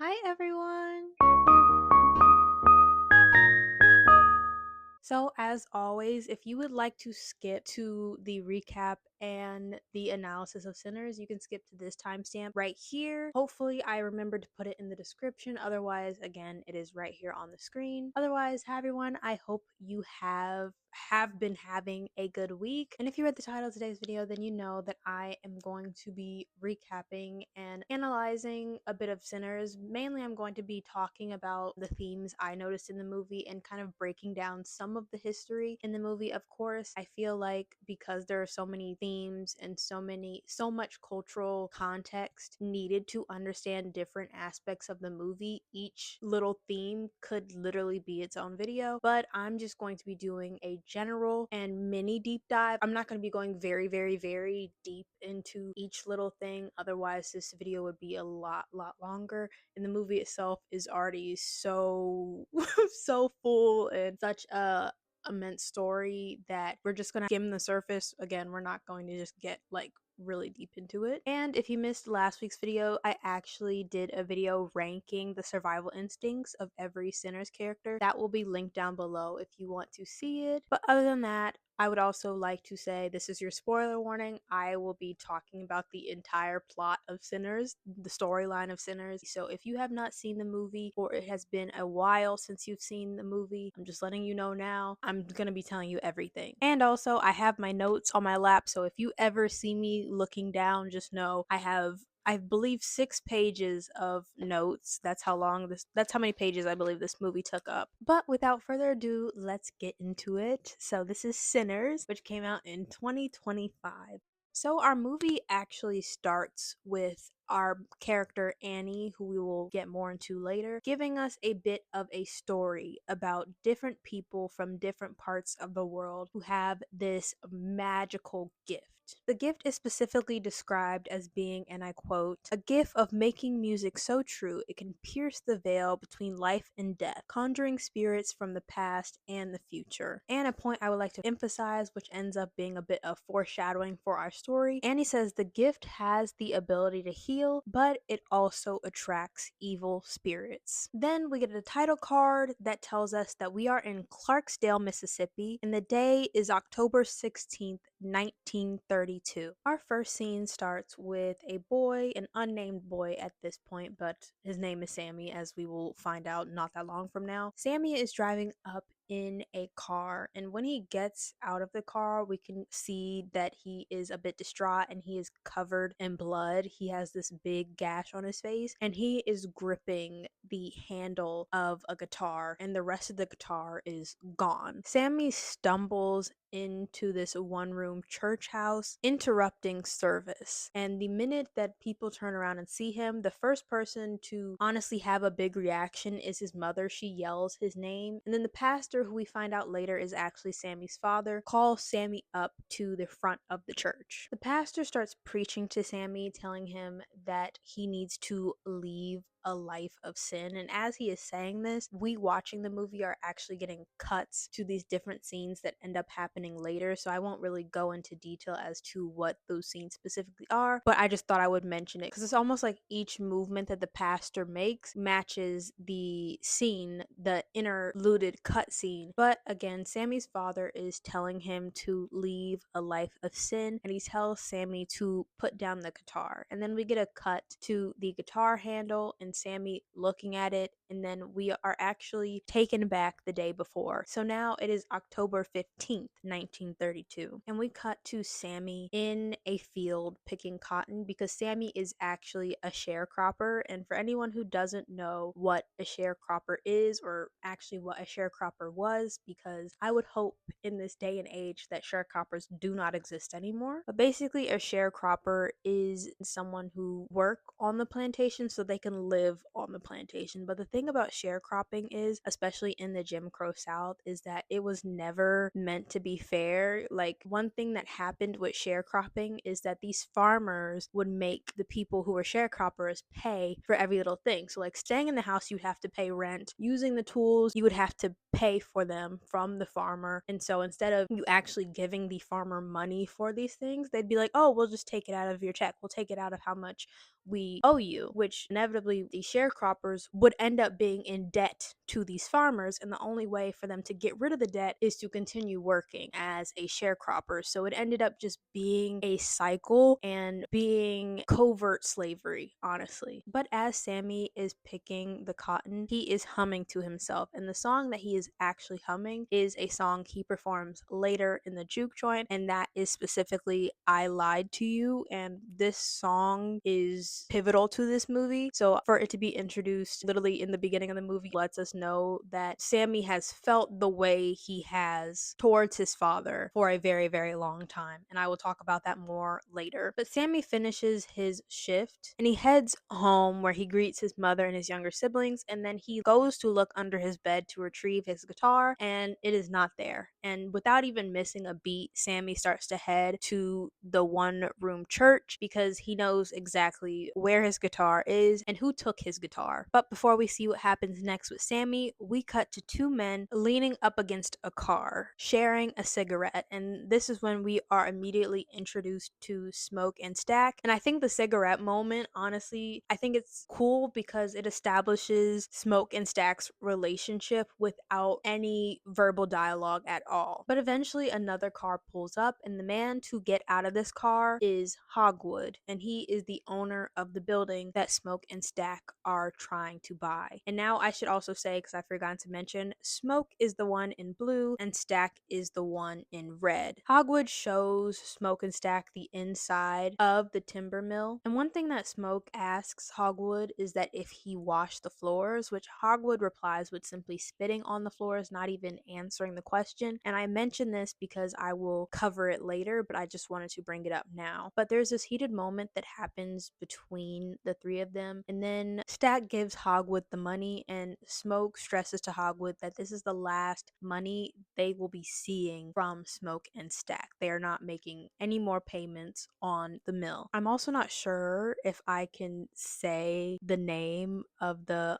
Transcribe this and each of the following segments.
Hi everyone! So, as always, if you would like to skip to the recap and the analysis of Sinners, you can skip to this timestamp right here. Hopefully, I remembered to put it in the description. Otherwise, again, it is right here on the screen. Otherwise, hi everyone. I hope you have been having a good week. And if you read the title of today's video, then you know that I am going to be recapping and analyzing a bit of Sinners. Mainly, I'm going to be talking about the themes I noticed in the movie and kind of breaking down some of the history in the movie. Of course, I feel like because there are so many themes and so much cultural context needed to understand different aspects of the movie, each little theme could literally be its own video. But I'm just going to be doing a general and mini deep dive. I'm not going to be going very deep into each little thing. Otherwise, this video would be a lot longer. And the movie itself is already so so full and such a immense story that we're just gonna skim the surface. Again, we're not going to just get like really deep into it. And if you missed last week's video, I actually did a video ranking the survival instincts of every Sinners character. That will be linked down below if you want to see it. But other than that, I would also like to say this is your spoiler warning. I will be talking about the entire plot of Sinners, the storyline of Sinners. So if you have not seen the movie or it has been a while since you've seen the movie, I'm just letting you know now. I'm going to be telling you everything. And also, I have my notes on my lap. So if you ever see me looking down, just know I believe 6 pages of notes. That's how many pages I believe this movie took up. But without further ado, let's get into it. So this is Sinners, which came out in 2025. So our movie actually starts with our character Annie, who we will get more into later, giving us a bit of a story about different people from different parts of the world who have this magical gift. The gift is specifically described as being, and I quote, a gift of making music so true it can pierce the veil between life and death, conjuring spirits from the past and the future. And a point I would like to emphasize, which ends up being a bit of foreshadowing for our story. Annie says the gift has the ability to heal, but it also attracts evil spirits. Then we get a title card that tells us that we are in Clarksdale, Mississippi, and the day is October 16th, 1932. Our first scene starts with a boy, an unnamed boy at this point, but his name is Sammy, as we will find out not that long from now. Sammy is driving up in a car, and when he gets out of the car, we can see that he is a bit distraught and he is covered in blood. He has this big gash on his face, and he is gripping the handle of a guitar, and the rest of the guitar is gone. Sammy stumbles into this one room church house, interrupting service. And the minute that people turn around and see him, the first person to honestly have a big reaction is his mother. She yells his name. And then the pastor, who we find out later is actually Sammy's father, calls Sammy up to the front of the church. The pastor starts preaching to Sammy, telling him that he needs to leave a life of sin. And as he is saying this, we watching the movie are actually getting cuts to these different scenes that end up happening later. So I won't really go into detail as to what those scenes specifically are, but I just thought I would mention it because it's almost like each movement that the pastor makes matches the scene, the interluded cut scene. But again, Sammy's father is telling him to leave a life of sin, and he tells Sammy to put down the guitar. And then we get a cut to the guitar handle and Sammy looking at it, and then we are actually taken back the day before. So now it is October 15th, 1932, and we cut to Sammy in a field picking cotton because Sammy is actually a sharecropper. And for anyone who doesn't know what a sharecropper is, or actually what a sharecropper was, because I would hope in this day and age that sharecroppers do not exist anymore. But basically, a sharecropper is someone who work on the plantation so they can live on the plantation. But the thing about sharecropping is, especially in the Jim Crow South, is that it was never meant to be fair. Like, one thing that happened with sharecropping is that these farmers would make the people who were sharecroppers pay for every little thing. So like staying in the house, you'd have to pay rent. Using the tools, you would have to pay for them from the farmer. And so instead of you actually giving the farmer money for these things, they'd be like, oh, we'll just take it out of your check. We'll take it out of how much we owe you, which inevitably the sharecroppers would end up being in debt to these farmers, and the only way for them to get rid of the debt is to continue working as a sharecropper. So it ended up just being a cycle and being covert slavery, honestly. But as Sammy is picking the cotton, he is humming to himself, and the song that he is actually humming is a song he performs later in the juke joint, and that is specifically I Lied to You. And this song is pivotal to this movie. So for it to be introduced literally in the beginning of the movie lets us know that Sammy has felt the way he has towards his father for a very, very long time. And I will talk about that more later. But Sammy finishes his shift and he heads home where he greets his mother and his younger siblings, and then he goes to look under his bed to retrieve his guitar, and it is not there. And without even missing a beat, Sammy starts to head to the one room church because he knows exactly where his guitar is and who took his guitar. But before we see what happens next with Sammy, we cut to two men leaning up against a car, sharing a cigarette. And this is when we are immediately introduced to Smoke and Stack. And I think the cigarette moment, honestly, I think it's cool because it establishes Smoke and Stack's relationship without any verbal dialogue at all. But eventually another car pulls up, and the man to get out of this car is Hogwood, and he is the owner of the building that Smoke and Stack are trying to buy. And now I should also say, because I forgot to mention, Smoke is the one in blue and Stack is the one in red. Hogwood shows Smoke and Stack the inside of the timber mill, and one thing that Smoke asks Hogwood is that if he washed the floors, which Hogwood replies with simply spitting on the floors, not even answering the question. And I mention this because I will cover it later, but I just wanted to bring it up now. But there's this heated moment that happens between the three of them, and then Stack gives Hogwood the money, and Smoke stresses to Hogwood that this is the last money they will be seeing from Smoke and Stack. They are not making any more payments on the mill. I'm also not sure if I can say the name of the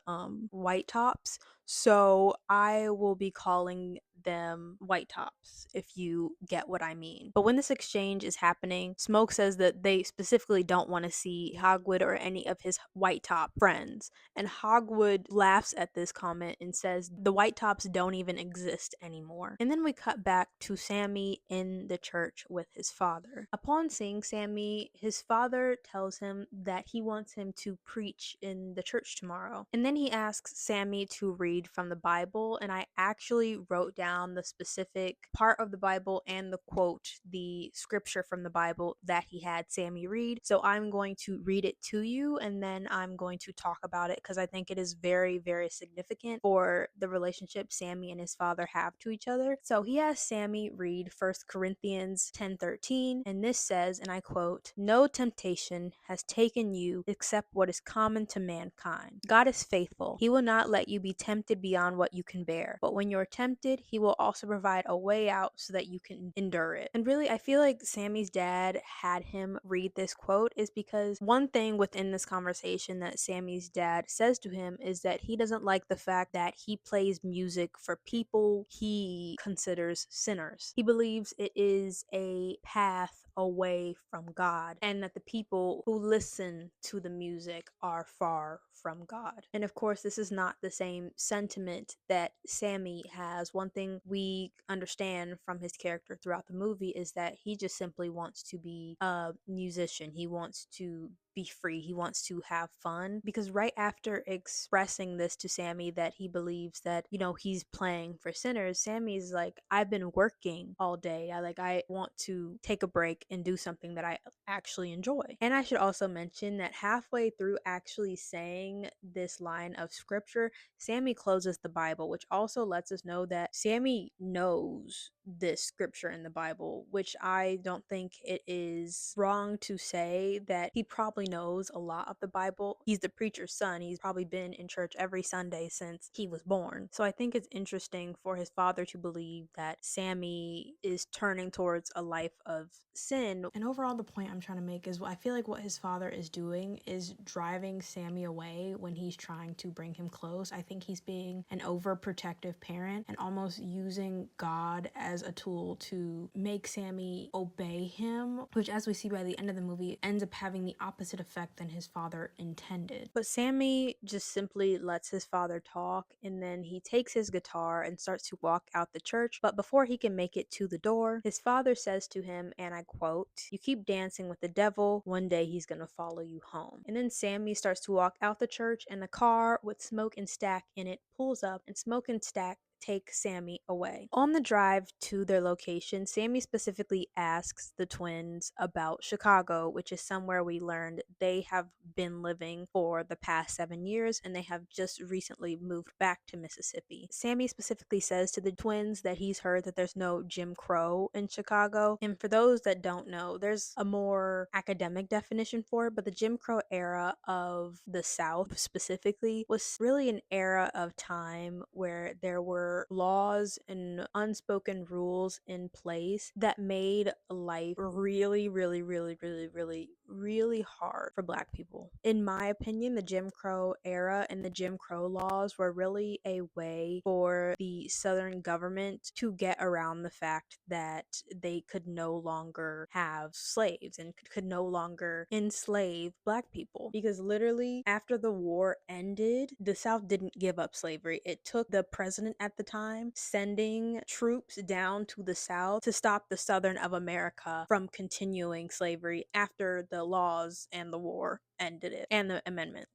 white tops, so I will be calling them white tops, if you get what I mean. But when this exchange is happening, Smoke says that they specifically don't want to see Hogwood or any of his white top friends. And Hogwood laughs at this comment and says the white tops don't even exist anymore. And then we cut back to Sammy in the church with his father. Upon seeing Sammy, his father tells him that he wants him to preach in the church tomorrow. And then he asks Sammy to read from the Bible, and I actually wrote down the specific part of the Bible and the quote, the scripture from the Bible that he had Sammy read. So I'm going to read it to you, and then I'm going to talk about it because I think it is very, very significant for the relationship Sammy and his father have to each other. So he has Sammy read 1 Corinthians 10:13, and this says, and I quote, "No temptation has taken you except what is common to mankind. God is faithful. He will not let you be tempted beyond what you can bear. But when you're tempted, he will also provide a way out so that you can endure it." And really, I feel like Sammy's dad had him read this quote is because one thing within this conversation that Sammy's dad says to him is that he doesn't like the fact that he plays music for people he considers sinners. He believes it is a path away from God, and that the people who listen to the music are far from God. And of course, this is not the same sentiment that Sammy has. One thing we understand from his character throughout the movie is that he just simply wants to be a musician. He wants to be free. He wants to have fun, because right after expressing this to Sammy that he believes that, he's playing for sinners, Sammy's like, I've been working all day. I want to take a break and do something that I actually enjoy. And I should also mention that halfway through actually saying this line of scripture, Sammy closes the Bible, which also lets us know that Sammy knows this scripture in the Bible, which I don't think it is wrong to say that he probably knows a lot of the Bible. He's the preacher's son. He's probably been in church every Sunday since he was born. So I think it's interesting for his father to believe that Sammy is turning towards a life of sin. And overall, the point I'm trying to make is I feel like what his father is doing is driving Sammy away when he's trying to bring him close. I think he's being an overprotective parent and almost using God as a tool to make Sammy obey him, which, as we see by the end of the movie, ends up having the opposite opposite effect than his father intended. But Sammy just simply lets his father talk, and then he takes his guitar and starts to walk out the church. But before he can make it to the door, his father says to him, and I quote, "You keep dancing with the devil, one day he's gonna follow you home." And then Sammy starts to walk out the church, and the car with Smoke and Stack in it pulls up, and Smoke and Stack take Sammy away. On the drive to their location, Sammy specifically asks the twins about Chicago, which is somewhere we learned they have been living for the past 7 years, and they have just recently moved back to Mississippi. Sammy specifically says to the twins that he's heard that there's no Jim Crow in Chicago. And for those that don't know, there's a more academic definition for it, but the Jim Crow era of the South specifically was really an era of time where there were laws and unspoken rules in place that made life really, really, really, really, really, really hard for Black people. In my opinion, the Jim Crow era and the Jim Crow laws were really a way for the Southern government to get around the fact that they could no longer have slaves and could no longer enslave Black people. Because literally, after the war ended, the South didn't give up slavery. It took the president at the time sending troops down to the South to stop the Southern of America from continuing slavery after the laws and the war ended it and the amendment.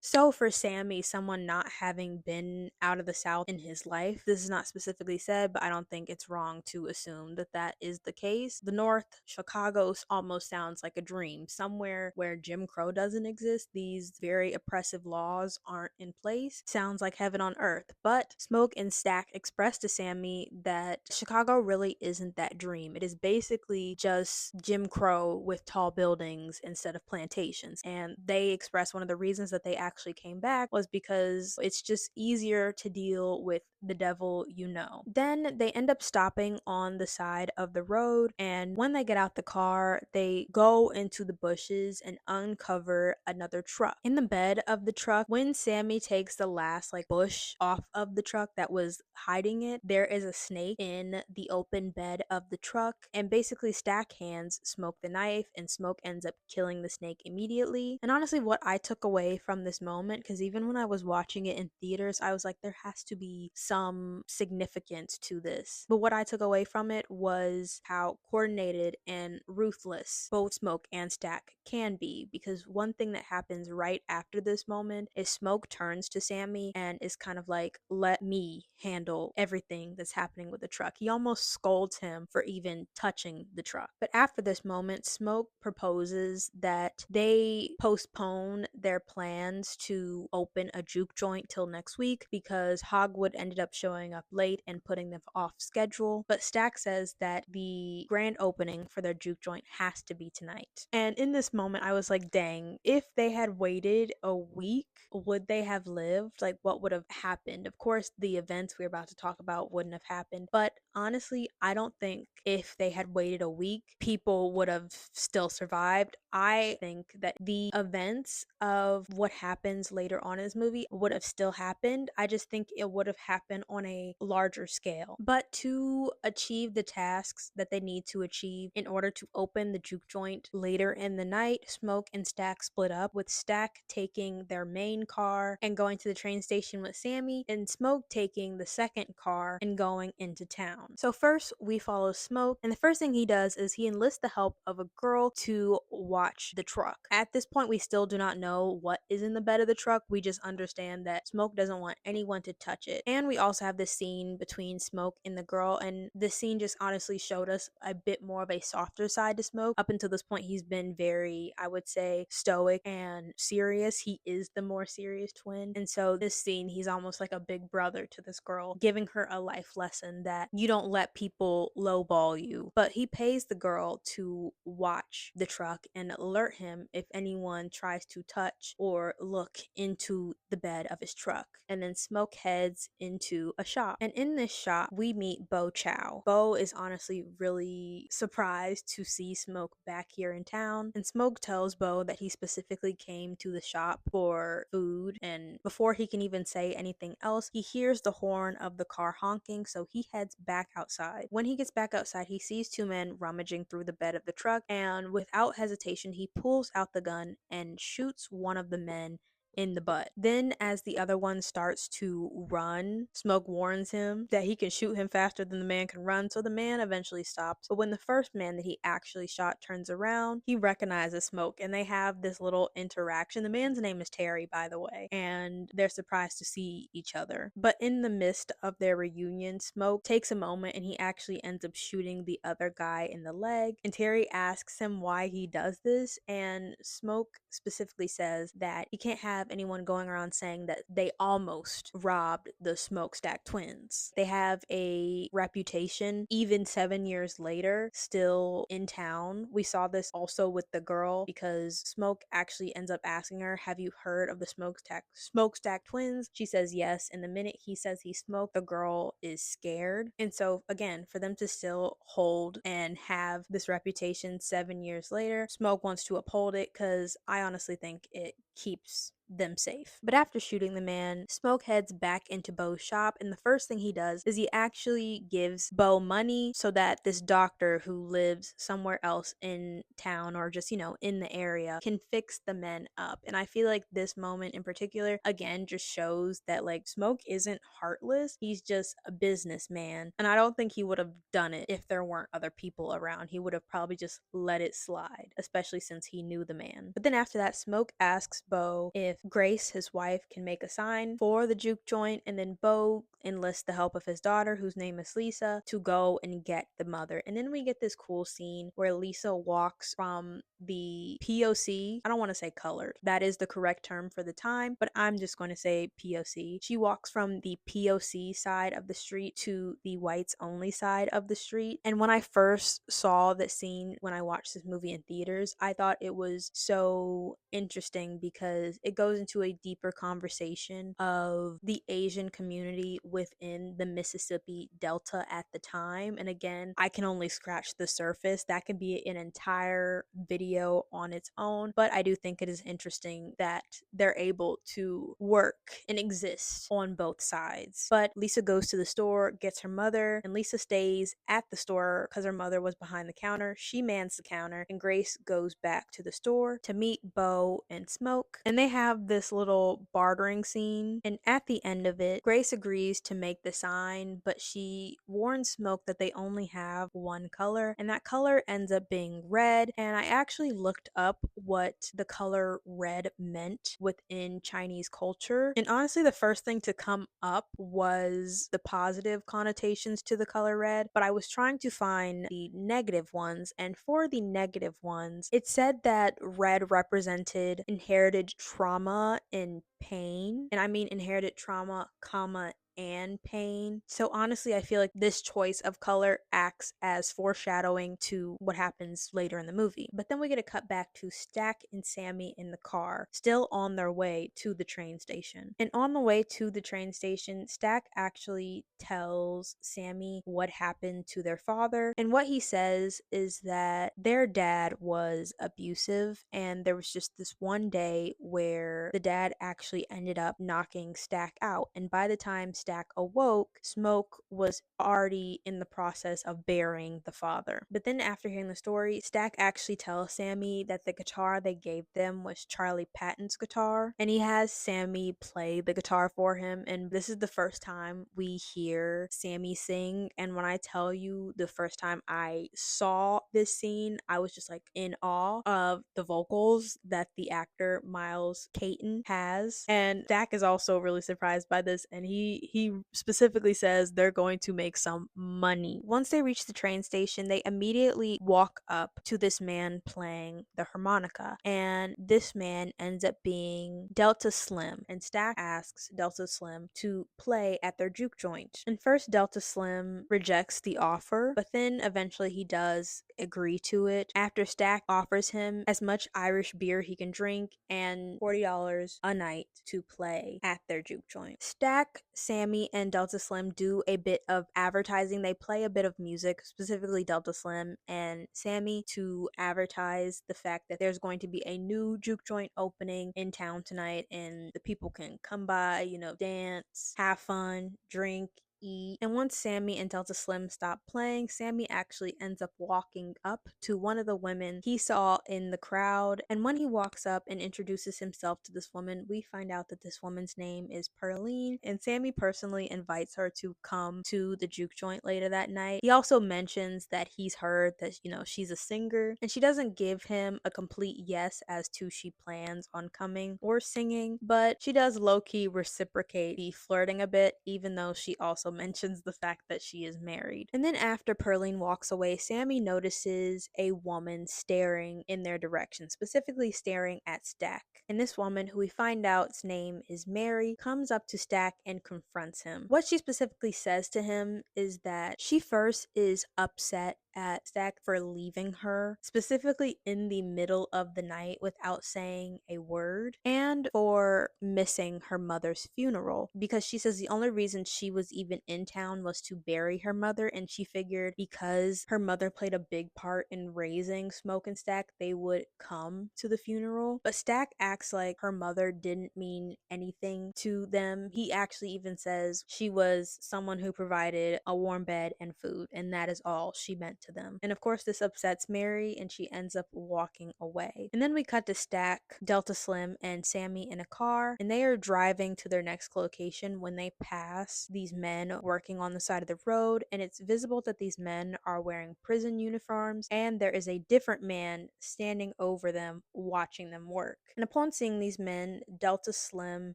So for Sammy, someone not having been out of the South in his life, this is not specifically said, but I don't think it's wrong to assume that that is the case. The North, Chicago almost sounds like a dream. Somewhere where Jim Crow doesn't exist, these very oppressive laws aren't in place. Sounds like heaven on earth. But Smoke and Stack expressed to Sammy that Chicago really isn't that dream. It is basically just Jim Crow with tall buildings instead of plantations. And they expressed one of the reasons that they actually came back was because it's just easier to deal with the devil you know. Then they end up stopping on the side of the road, and when they get out the car, they go into the bushes and uncover another truck. In the bed of the truck, when Sammy takes the last bush off of the truck that was hiding it, there is a snake in the open bed of the truck, and basically Stack hands Smoke the knife, and Smoke ends up killing the snake immediately. And honestly, what I took away from this moment, because even when I was watching it in theaters, I was like, there has to be some significance to this. But what I took away from it was how coordinated and ruthless both Smoke and Stack can be, because one thing that happens right after this moment is Smoke turns to Sammy and is kind of like, let me handle everything that's happening with the truck. He almost scolds him for even touching the truck. But after this moment, Smoke proposes that they postpone their plans to open a juke joint till next week because Hogwood ended up showing up late and putting them off schedule. But Stack says that the grand opening for their juke joint has to be tonight. And in this moment, I was like, dang, if they had waited a week, would they have lived? Like, what would have happened? Of course, the events we're about to talk about wouldn't have happened. But honestly, I don't think if they had waited a week, people would have still survived. I think that the events of what happens later on in this movie would have still happened. I just think it would have happened on a larger scale. But to achieve the tasks that they need to achieve in order to open the juke joint later in the night, Smoke and Stack split up, with Stack taking their main car and going to the train station with Sammy, and Smoke taking the second car and going into town. So first we follow Smoke, and the first thing he does is he enlists the help of a girl to watch the truck. At this point, we still do not know what is in the bed of the truck. We just understand that Smoke doesn't want anyone to touch it. And we also have this scene between Smoke and the girl, and this scene just honestly showed us a bit more of a softer side to Smoke. Up until this point, he's been very, I would say, stoic and serious. He is the more serious twin. And so this scene, he's almost like a big brother to this girl, giving her a life lesson that you don't let people lowball you. But he pays the girl to watch the truck and alert him if anyone tries to touch or look into the bed of his truck. And then Smoke heads into a shop. And in this shop, we meet Bo Chow. Bo is honestly really surprised to see Smoke back here in town. And Smoke tells Bo that he specifically came to the shop for food. And before he can even say anything else, he hears the horn of the car honking. So he heads back back outside. When he gets back outside, he sees two men rummaging through the bed of the truck, and without hesitation, he pulls out the gun and shoots one of the men in the butt. Then, as the other one starts to run, Smoke warns him that he can shoot him faster than the man can run, so the man eventually stops. But when the first man that he actually shot turns around, he recognizes Smoke, and they have this little interaction. The man's name is Terry, by the way, and they're surprised to see each other. But in the midst of their reunion, Smoke takes a moment and he actually ends up shooting the other guy in the leg. And Terry asks him why he does this, and Smoke specifically says that he can't have anyone going around saying that they almost robbed the Smokestack twins. They have a reputation even 7 years later, still in town. We saw this also with the girl because Smoke actually ends up asking her, "Have you heard of the Smokestack twins?" She says yes, and the minute he says he smoked, the girl is scared. And so again, for them to still hold and have this reputation 7 years later, Smoke wants to uphold it because I honestly think it keeps them safe. But after shooting the man, Smoke heads back into Bo's shop, and the first thing he does is he actually gives Bo money so that this doctor who lives somewhere else in town or just, in the area can fix the men up. And I feel like this moment in particular, again, just shows that like Smoke isn't heartless. He's just a businessman. And I don't think he would have done it if there weren't other people around. He would have probably just let it slide, especially since he knew the man. But then after that, Smoke asks Bo if Grace, his wife, can make a sign for the juke joint, and then Bo enlists the help of his daughter, whose name is Lisa, to go and get the mother. And then we get this cool scene where Lisa walks from the POC. I don't want to say colored. That is the correct term for the time, but I'm just going to say POC. She walks from the POC side of the street to the whites only side of the street. And when I first saw that scene, when I watched this movie in theaters, I thought it was so interesting because it goes into a deeper conversation of the Asian community within the Mississippi Delta at the time. And again, I can only scratch the surface. That could be an entire video on its own, but I do think it is interesting that they're able to work and exist on both sides. But Lisa goes to the store, gets her mother, and Lisa stays at the store because her mother was behind the counter. She mans the counter, and Grace goes back to the store to meet Bo and Smoke, and they have this little bartering scene. And at the end of it, Grace agrees to make the sign, but she warns Smoke that they only have one color, and that color ends up being red. And I actually looked up what the color red meant within Chinese culture, and honestly the first thing to come up was the positive connotations to the color red, but I was trying to find the negative ones, and for the negative ones it said that red represented inherited trauma and pain, and I mean inherited trauma comma and pain. So honestly, I feel like this choice of color acts as foreshadowing to what happens later in the movie. But then we get a cut back to Stack and Sammy in the car, still on their way to the train station. And on the way to the train station, Stack actually tells Sammy what happened to their father. And what he says is that their dad was abusive, and there was just this one day where the dad actually ended up knocking Stack out. And by the time Stack awoke, Smoke was already in the process of burying the father. But then after hearing the story, Stack actually tells Sammy that the guitar they gave them was Charlie Patton's guitar, and he has Sammy play the guitar for him. And this is the first time we hear Sammy sing, and when I tell you the first time I saw this scene, I was just like in awe of the vocals that the actor Miles Caton has. And Stack is also really surprised by this, and he specifically says they're going to make some money. Once they reach the train station, they immediately walk up to this man playing the harmonica, and this man ends up being Delta Slim, and Stack asks Delta Slim to play at their juke joint. And first Delta Slim rejects the offer, but then eventually he does agree to it after Stack offers him as much Irish beer he can drink and $40 a night to play at their juke joint. Stack, Sammy, and Delta Slim do a bit of advertising. They play a bit of music, specifically Delta Slim and Sammy, to advertise the fact that there's going to be a new juke joint opening in town tonight, and the people can come by, dance, have fun, drink, eat. And once Sammy and Delta Slim stop playing, Sammy actually ends up walking up to one of the women he saw in the crowd. And when he walks up and introduces himself to this woman, we find out that this woman's name is Pearline. And Sammy personally invites her to come to the juke joint later that night. He also mentions that he's heard that, she's a singer, and she doesn't give him a complete yes as to she plans on coming or singing, but she does low-key reciprocate the flirting a bit, even though she also mentions the fact that she is married. And then after Pearline walks away, Sammy notices a woman staring in their direction, specifically staring at Stack. And this woman, who we find out's name is Mary, comes up to Stack and confronts him. What she specifically says to him is that she first is upset at Stack for leaving her, specifically in the middle of the night without saying a word, and for missing her mother's funeral, because she says the only reason she was even in town was to bury her mother, and she figured because her mother played a big part in raising Smoke and Stack, they would come to the funeral. But Stack acts like her mother didn't mean anything to them. He actually even says she was someone who provided a warm bed and food, and that is all she meant to them. And of course, this upsets Mary, and she ends up walking away. And then we cut to Stack, Delta Slim, and Sammy in a car, and they are driving to their next location when they pass these men working on the side of the road, and it's visible that these men are wearing prison uniforms, and there is a different man standing over them watching them work. And upon seeing these men, Delta Slim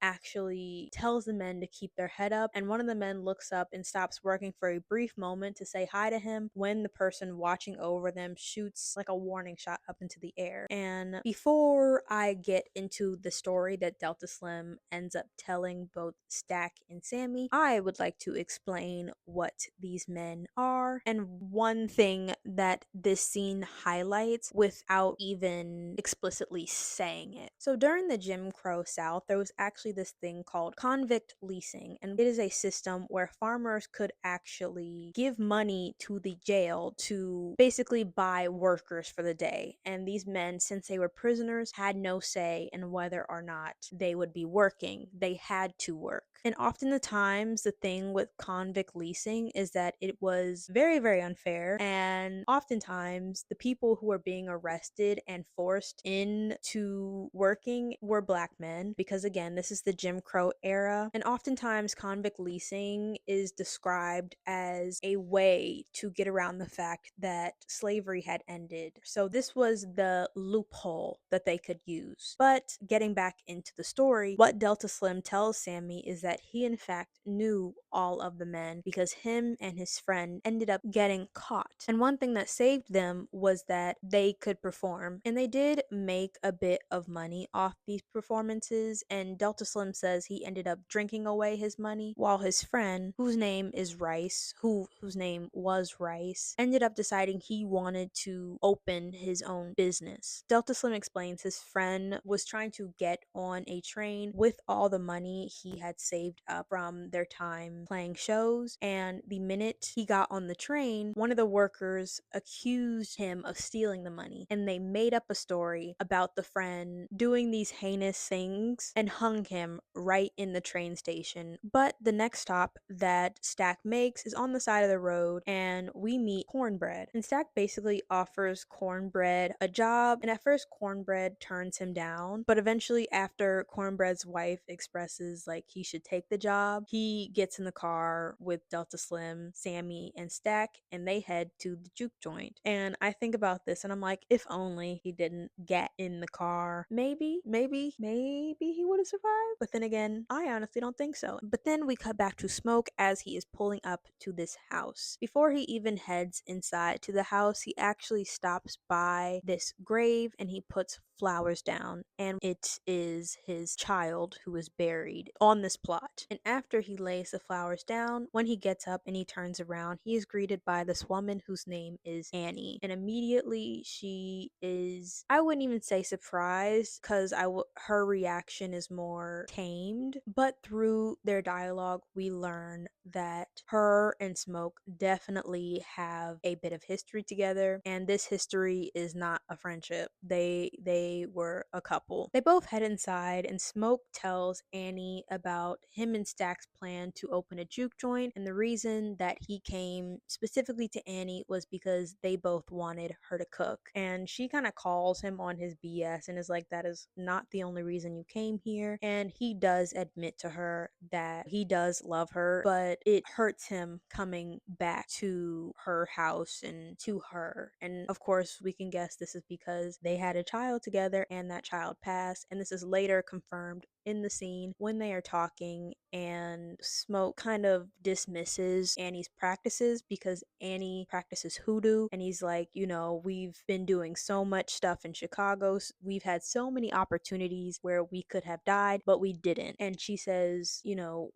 actually tells the men to keep their head up, and one of the men looks up and stops working for a brief moment to say hi to him when the person watching over them shoots like a warning shot up into the air. And before I get into the story that Delta Slim ends up telling both Stack and Sammy, I would like to explain what these men are and one thing that this scene highlights without even explicitly saying it. So during the Jim Crow South, there was actually this thing called convict leasing, and it is a system where farmers could actually give money to the jail to basically buy workers for the day. And these men, since they were prisoners, had no say in whether or not they would be working. They had to work. And often the times, the thing with convict leasing is that it was very, very unfair. And oftentimes, the people who were being arrested and forced into working were black men, because again, this is the Jim Crow era. And oftentimes, convict leasing is described as a way to get around the fact that slavery had ended. So this was the loophole that they could use. But getting back into the story, what Delta Slim tells Sammy is that he in fact knew all of the men because him and his friend ended up getting caught. And one thing that saved them was that they could perform, and they did make a bit of money off these performances. And Delta Slim says he ended up drinking away his money, while his friend, whose name is Rice, whose name was Rice, ended up deciding he wanted to open his own business. Delta Slim explains his friend was trying to get on a train with all the money he had saved up from their time playing shows, and the minute he got on the train, one of the workers accused him of stealing the money, and they made up a story about the friend doing these heinous things and hung him right in the train station. But the next stop that Stack makes is on the side of the road, and we meet Cornbread. And Stack basically offers Cornbread a job, and at first Cornbread turns him down, but eventually after Cornbread's wife expresses like he should take the job, he gets in the car with Delta Slim, Sammy, and Stack, and they head to the juke joint. And I think about this and I'm like, if only he didn't get in the car, maybe he would have survived. But then again, I honestly don't think so. But then we cut back to Smoke as he is pulling up to this house. Before he even heads inside to the house, he actually stops by this grave and he puts flowers down, and it is his child who is buried on this plot. And after he lays the flowers down, when he gets up and he turns around, he is greeted by this woman whose name is Annie. And immediately she is, I wouldn't even say surprised, because her reaction is more tamed, but through their dialogue we learn that her and Smoke definitely have a bit of history together, and this history is not a friendship. They were a couple. They both head inside, and Smoke tells Annie about him and Stack's plan to open a juke joint, and the reason that he came specifically to Annie was because they both wanted her to cook. And she kind of calls him on his BS and is like, that is not the only reason you came here. And he does admit to her that he does love her, but it hurts him coming back to her house and to her. And of course, we can guess this is because they had a child together and that child passed. And this is later confirmed in the scene when they are talking, and Smoke kind of dismisses Annie's practices because Annie practices hoodoo, and he's like, we've been doing so much stuff in Chicago. We've had so many opportunities where we could have died, but we didn't. And she says,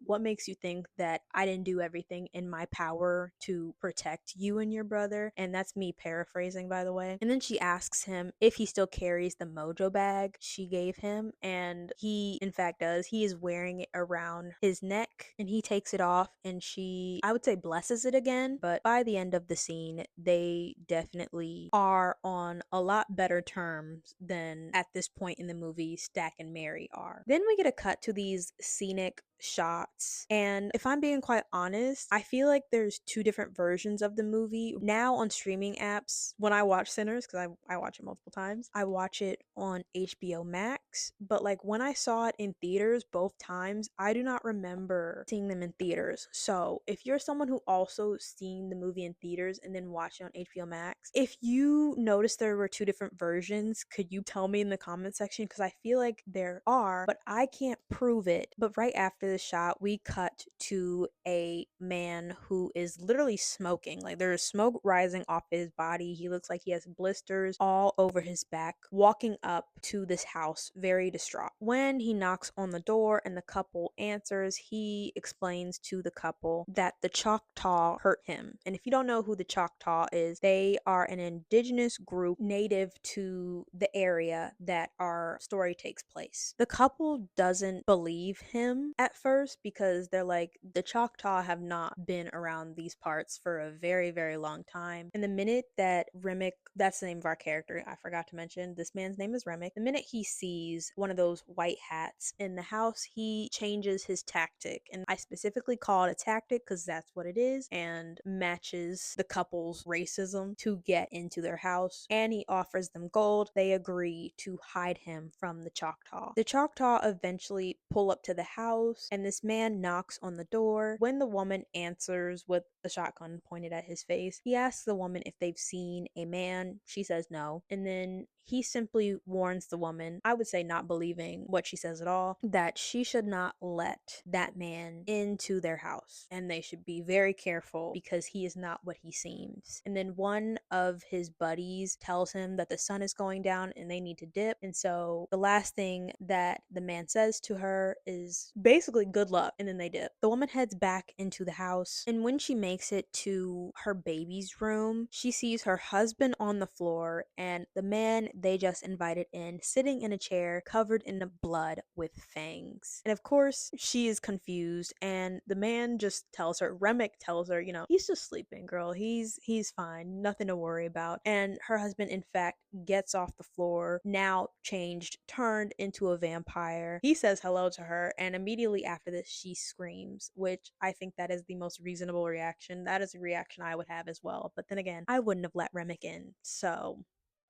what makes you think that I didn't do everything in my power to protect you and your brother? And that's me paraphrasing, by the way. And then she asks him if he still carries the mojo bag she gave him, and he in fact does. He is wearing it around his neck, and he takes it off, and she, I would say, blesses it again. But by the end of the scene, they definitely are on a lot better terms than at this point in the movie Stack and Mary are. Then we get a cut to these scenic shots, and if I'm being quite honest, I feel like there's two different versions of the movie now on streaming apps. When I watch Sinners, because I watch it multiple times, I watch it on HBO Max, but like when I saw it in theaters both times, I do not remember seeing them in theaters. So if you're someone who also seen the movie in theaters and then watched it on HBO Max, if you noticed there were two different versions, could you tell me in the comment section? Because I feel like there are, but I can't prove it. But right after the shot, we cut to a man who is literally smoking. Like there's smoke rising off his body. He looks like he has blisters all over his back, walking up to this house very distraught. When he knocks on the door and the couple answers, he explains to the couple that the Choctaw hurt him. And if you don't know who the Choctaw is, they are an indigenous group native to the area that our story takes place. The couple doesn't believe him at first because they're like, the Choctaw have not been around these parts for a very, very long time. And the minute that Remick, that's the name of our character, I forgot to mention, this man's name is Remick. The minute he sees one of those white hats in the house, he changes his tactic. And I specifically call it a tactic because that's what it is, and matches the couple's racism to get into their house. And he offers them gold. They agree to hide him from the Choctaw. The Choctaw eventually pull up to the house, and this man knocks on the door. When the woman answers with a shotgun pointed at his face, he asks the woman if they've seen a man. She says no. And then he simply warns the woman, I would say not believing what she says at all, that she should not let that man into their house and they should be very careful because he is not what he seems. And then one of his buddies tells him that the sun is going down and they need to dip. And so the last thing that the man says to her is basically good luck, and then they dip. The woman heads back into the house, and when she makes it to her baby's room, she sees her husband on the floor and the man they just invited in sitting in a chair covered in blood with fangs. And of course, she is confused, and the man just tells her, Remick tells her, he's just sleeping, girl. He's fine. Nothing to worry about. And her husband, in fact, gets off the floor, now changed, turned into a vampire. He says hello to her, and immediately after this, she screams, which I think that is the most reasonable reaction. That is a reaction I would have as well. But then again, I wouldn't have let Remick in. So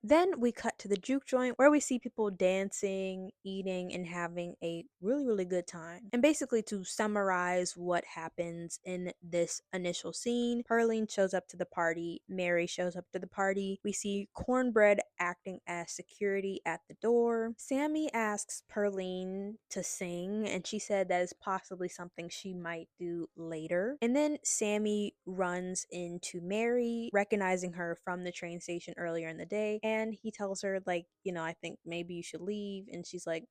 then we cut to the juke joint where we see people dancing, eating, and having a really, really good time. And basically, to summarize what happens in this initial scene, Pearline shows up to the party, Mary shows up to the party. We see Cornbread acting as security at the door. Sammy asks Pearline to sing, and she said that is possibly something she might do later. And then Sammy runs into Mary, recognizing her from the train station earlier in the day, and he tells her, like, I think maybe you should leave. And she's like,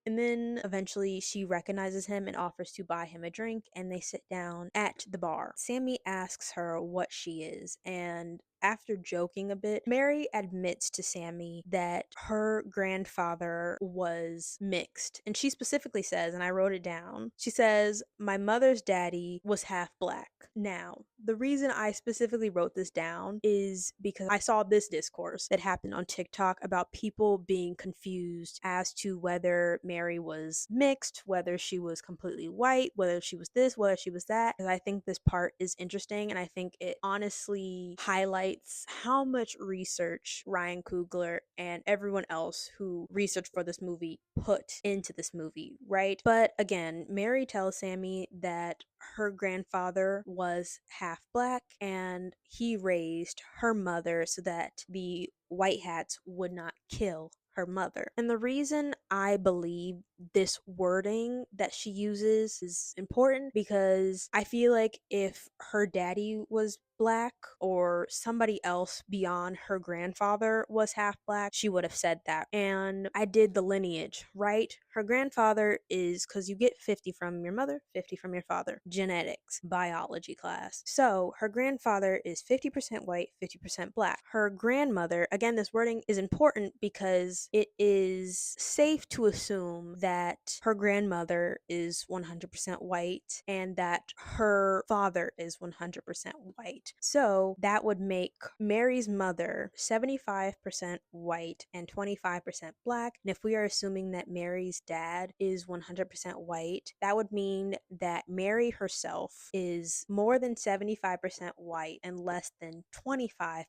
and then eventually she recognizes him and offers to buy him a drink, and they sit down at the bar. Sammy asks her what she is, and after joking a bit, Mary admits to Sammy that her grandfather was mixed. And she specifically says, and I wrote it down, she says, "My mother's daddy was half black." Now, the reason I specifically wrote this down is because I saw this discourse that happened on TikTok about people being confused as to whether Mary was mixed, whether she was completely white, whether she was this, whether she was that. And I think this part is interesting, and I think it honestly highlights how much research Ryan Coogler and everyone else who researched for this movie put into this movie, right? But again, Mary tells Sammy that her grandfather was half black and he raised her mother so that the white hats would not kill her mother. And the reason I believe this wording that she uses is important because I feel like if her daddy was black or somebody else beyond her grandfather was half black, she would have said that. And I did the lineage, right? Her grandfather is, because you get 50 from your mother, 50 from your father. Genetics, biology class. So her grandfather is 50% white, 50% black. Her grandmother, again, this wording is important because it is safe to assume that her grandmother is 100% white and that her father is 100% white. So that would make Mary's mother 75% white and 25% black. And if we are assuming that Mary's dad is 100% white, that would mean that Mary herself is more than 75% white and less than 25%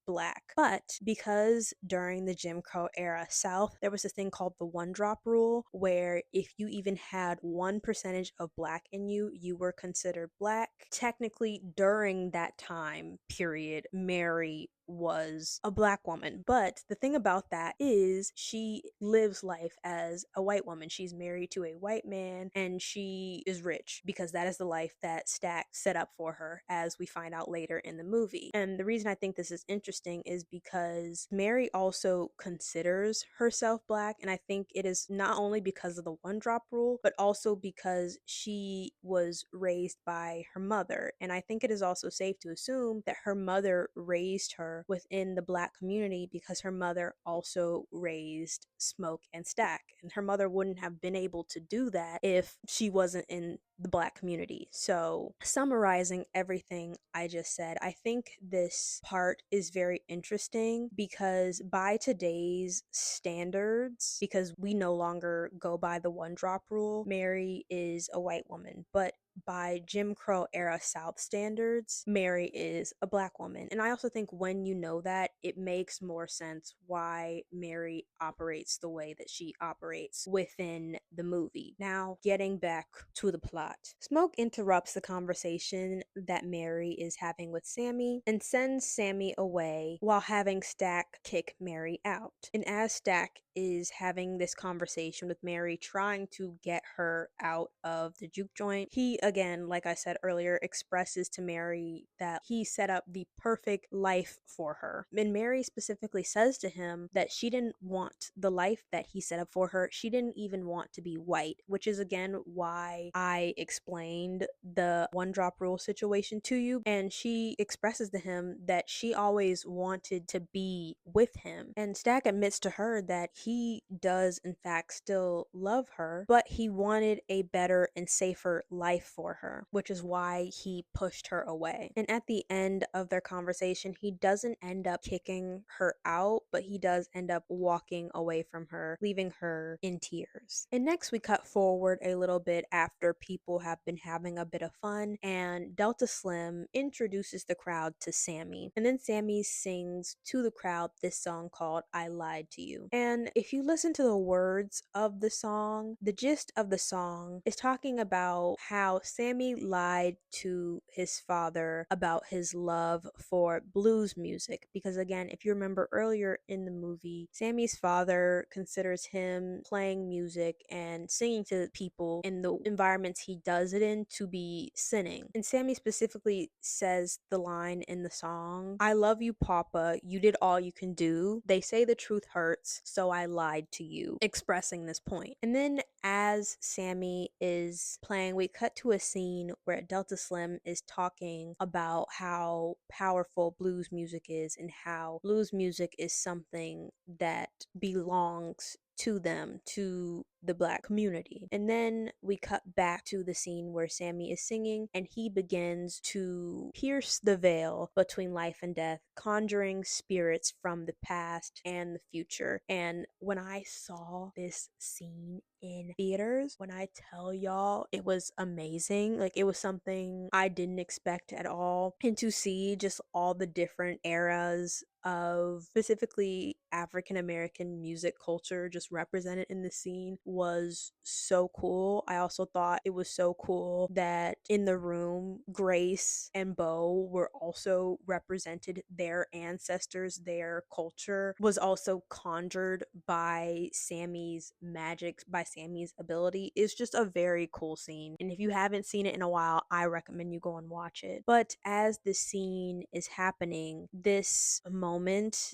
black. But because during the Jim Crow era South, there was this thing called the one drop rule, where if you even had 1% of black in you, you were considered black. Technically, during that time period, Mary was a black woman. But the thing about that is she lives life as a white woman. She's married to a white man and she is rich because that is the life that Stack set up for her, as we find out later in the movie. And the reason I think this is interesting is because Mary also considers herself black, and I think it is not only because of the one drop rule, but also because she was raised by her mother. And I think it is also safe to assume that her mother raised her within the black community because her mother also raised Smoke and Stack. And her mother wouldn't have been able to do that if she wasn't in the black community. So, summarizing everything I just said, I think this part is very interesting because by today's standards, because we no longer go by the one drop rule, Mary is a white woman. But by Jim Crow era South standards, Mary is a black woman. And I also think when you know that, it makes more sense why Mary operates the way that she operates within the movie. Now, getting back to the plot. Smoke interrupts the conversation that Mary is having with Sammy and sends Sammy away while having Stack kick Mary out. And as Stack is having this conversation with Mary, trying to get her out of the juke joint, he again, like I said earlier, expresses to Mary that he set up the perfect life for her. And Mary specifically says to him that she didn't want the life that he set up for her. She didn't even want to be white, which is again why I explained the one drop rule situation to you. And she expresses to him that she always wanted to be with him. And Stack admits to her that he does in fact still love her, but he wanted a better and safer life for her, which is why he pushed her away. And at the end of their conversation, he doesn't end up kicking her out, but he does end up walking away from her, leaving her in tears. And next we cut forward a little bit after people have been having a bit of fun, and Delta Slim introduces the crowd to Sammy. And then Sammy sings to the crowd this song called I Lied to You. And if you listen to the words of the song, the gist of the song is talking about how Sammy lied to his father about his love for blues music. Because again, if you remember earlier in the movie, Sammy's father considers him playing music and singing to people in the environments he does it in to be sinning. And Sammy specifically says the line in the song, "I love you, Papa. You did all you can do. They say the truth hurts, so I I lied to you, expressing this point. And then as Sammy is playing, we cut to a scene where Delta Slim is talking about how powerful blues music is and how blues music is something that belongs to them, to the Black community. And then we cut back to the scene where Sammy is singing and he begins to pierce the veil between life and death, conjuring spirits from the past and the future. And when I saw this scene in theaters, when I tell y'all, it was amazing. Like, it was something I didn't expect at all. And to see just all the different eras of specifically African American music culture just represented in the scene was so cool. I also thought it was so cool that in the room, Grace and Bo were also represented. Their ancestors, their culture was also conjured by Sammy's magic, by Sammy's ability. It's just a very cool scene. And if you haven't seen it in a while, I recommend you go and watch it. But as the scene is happening, this moment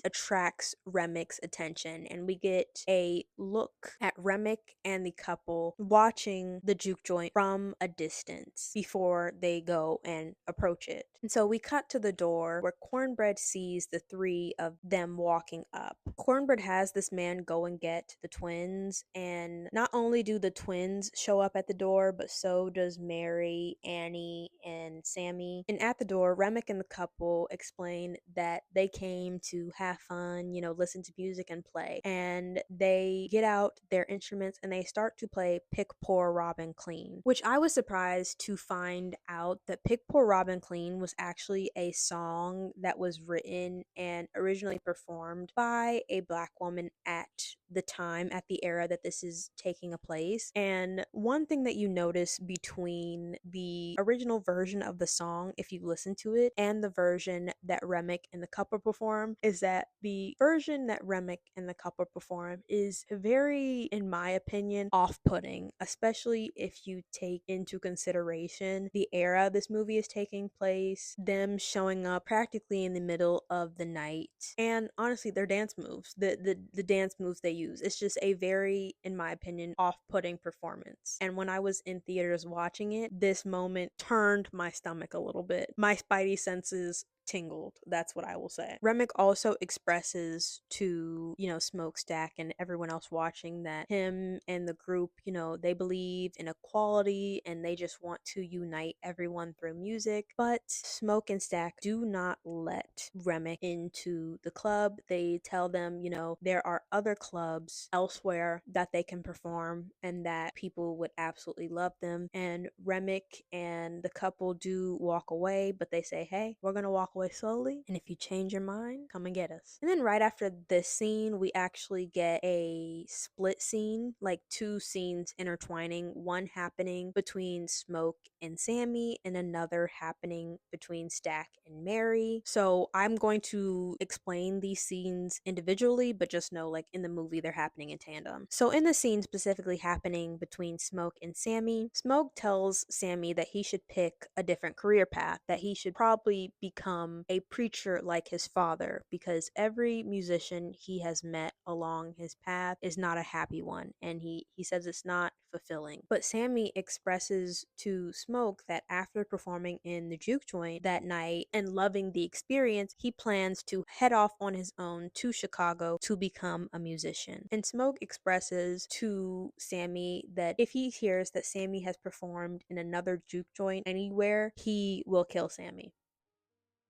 attracts Remic's attention, and we get a look at Remick and the couple watching the juke joint from a distance before they go and approach it. And so we cut to the door where Cornbread sees the three of them walking up. Cornbread has this man go and get the twins, and not only do the twins show up at the door, but so does Mary, Annie, and Sammy. And at the door, Remick and the couple explain that they came to have fun, listen to music and play. And they get out their instruments and they start to play Pick Poor Robin Clean, which I was surprised to find out that Pick Poor Robin Clean was actually a song that was written and originally performed by a Black woman at the time, at the era that this is taking a place. And one thing that you notice between the original version of the song, if you listen to it, and the version that Remick and the couple perform, is that the version that Remick and the couple perform is very, in my opinion, off-putting, especially if you take into consideration the era this movie is taking place, them showing up practically in the middle of the night, and honestly their dance moves, the dance moves they use. It's just a very, in my opinion, off-putting performance. And when I was in theaters watching it, this moment turned my stomach a little bit. My spidey senses tingled. That's what I will say. Remick also expresses to, Smokestack and everyone else watching that him and the group, they believe in equality and they just want to unite everyone through music. But Smoke and Stack do not let Remick into the club. They tell them, there are other clubs elsewhere that they can perform and that people would absolutely love them. And Remick and the couple do walk away, but they say, hey, we're gonna walk away slowly, and if you change your mind, come and get us. And then right after this scene, we actually get a split scene, like two scenes intertwining, one happening between Smoke and Sammy and another happening between Stack and Mary. So I'm going to explain these scenes individually, but just know, like, in the movie they're happening in tandem. So in the scene specifically happening between Smoke and Sammy, Smoke tells Sammy that he should pick a different career path, that he should probably become a preacher like his father, because every musician he has met along his path is not a happy one, and he says it's not fulfilling. But Sammy expresses to Smoke that after performing in the juke joint that night and loving the experience, he plans to head off on his own to Chicago to become a musician. And Smoke expresses to Sammy that if he hears that Sammy has performed in another juke joint anywhere, he will kill Sammy.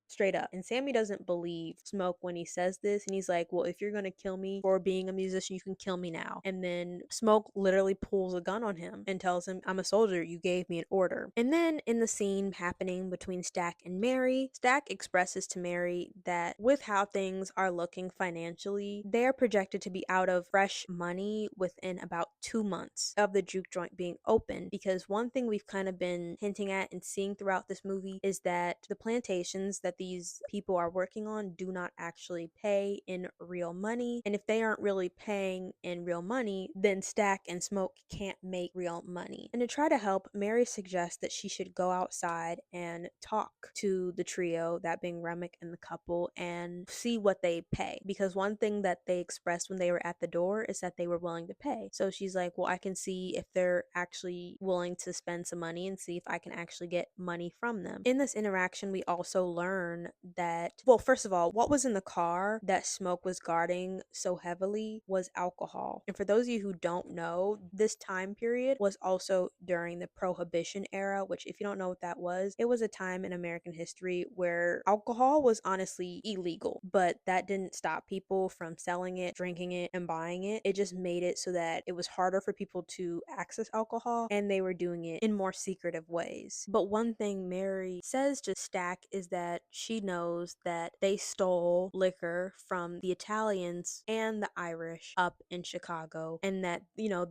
Straight up. And Sammy doesn't believe Smoke when he says this, and he's like, well, if you're gonna kill me for being a musician, you can kill me now. And then Smoke literally pulls a gun on him and tells him, I'm a soldier, you gave me an order. And then in the scene happening between Stack and Mary, Stack expresses to Mary that with how things are looking financially, they're projected to be out of fresh money within about 2 months of the juke joint being open. Because one thing we've kind of been hinting at and seeing throughout this movie is that the plantations that these people are working on do not actually pay in real money. And if they aren't really paying in real money, then Stack and Smoke can't make real money. And to try to help, Mary suggests that she should go outside and talk to the trio, that being Remick and the couple, and see what they pay. Because one thing that they expressed when they were at the door is that they were willing to pay. So she's like, well, I can see if they're actually willing to spend some money and see if I can actually get money from them. In this interaction, we also learn that, well, first of all, what was in the car that Smoke was guarding so heavily was alcohol. And for those of you who don't know, this time period was also during the Prohibition era, which, if you don't know what that was, it was a time in American history where alcohol was honestly illegal, but that didn't stop people from selling it, drinking it, and buying it. It just made it so that it was harder for people to access alcohol, and they were doing it in more secretive ways. But one thing Mary says to Stack is that she knows that they stole liquor from the Italians and the Irish up in Chicago, and that,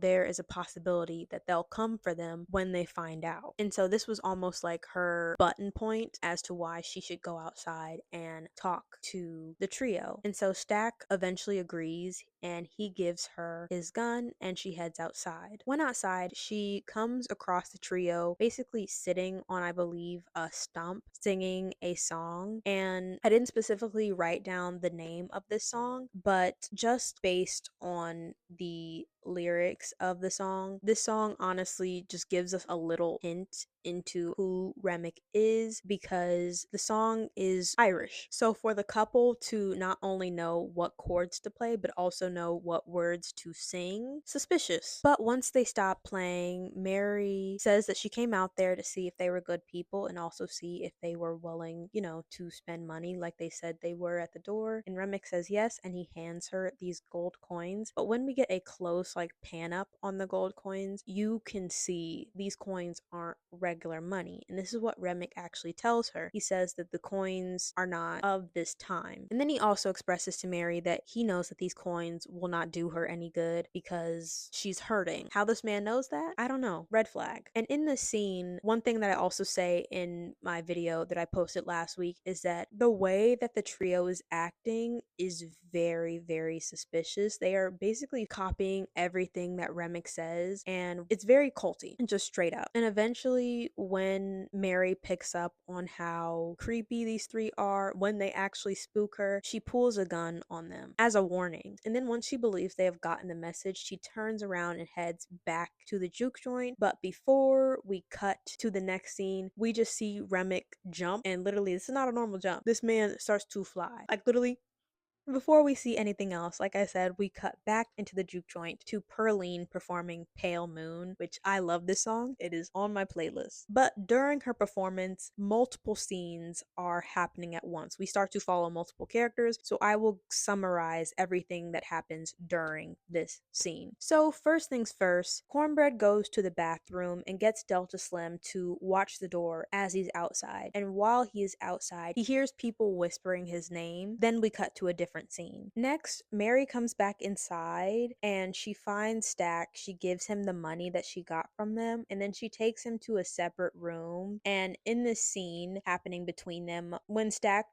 there is a possibility that they'll come for them when they find out. And so this was almost like her button point as to why she should go outside and talk to the trio. And so Stack eventually agrees, and he gives her his gun, and she heads outside. When outside, she comes across the trio basically sitting on, I believe, a stump singing a song. And I didn't specifically write down the name of this song, but just based on the lyrics of the song, this song honestly just gives us a little hint into who Remick is, because the song is Irish. So for the couple to not only know what chords to play, but also know what words to sing, suspicious. But once they stop playing, Mary says that she came out there to see if they were good people and also see if they were willing, to spend money like they said they were at the door. And Remick says yes, and he hands her these gold coins. But when we get a close pan up on the gold coins, you can see these coins aren't regular money. And this is what Remick actually tells her. He says that the coins are not of this time. And then he also expresses to Mary that he knows that these coins will not do her any good because she's hurting. How this man knows that? I don't know. Red flag. And in this scene, one thing that I also say in my video that I posted last week is that the way that the trio is acting is very, very suspicious. They are basically copying everything that Remick says, and it's very culty and just straight up. And eventually, when Mary picks up on how creepy these three are, when they actually spook her, she pulls a gun on them as a warning. And then once she believes they have gotten the message, she turns around and heads back to the juke joint. But before we cut to the next scene, we just see Remick jump, and literally, this is not a normal jump. This man starts to fly. Like, literally, before we see anything else, like I said, we cut back into the juke joint to Pearline performing Pale Moon, which I love this song. It is on my playlist. But during her performance, multiple scenes are happening at once. We start to follow multiple characters, so I will summarize everything that happens during this scene. So first things first, Cornbread goes to the bathroom and gets Delta Slim to watch the door as he's outside. And while he is outside, he hears people whispering his name. Then we cut to a different scene. Next, Mary comes back inside and she finds Stack. She gives him the money that she got from them, and then she takes him to a separate room. And in this scene happening between them, when Stack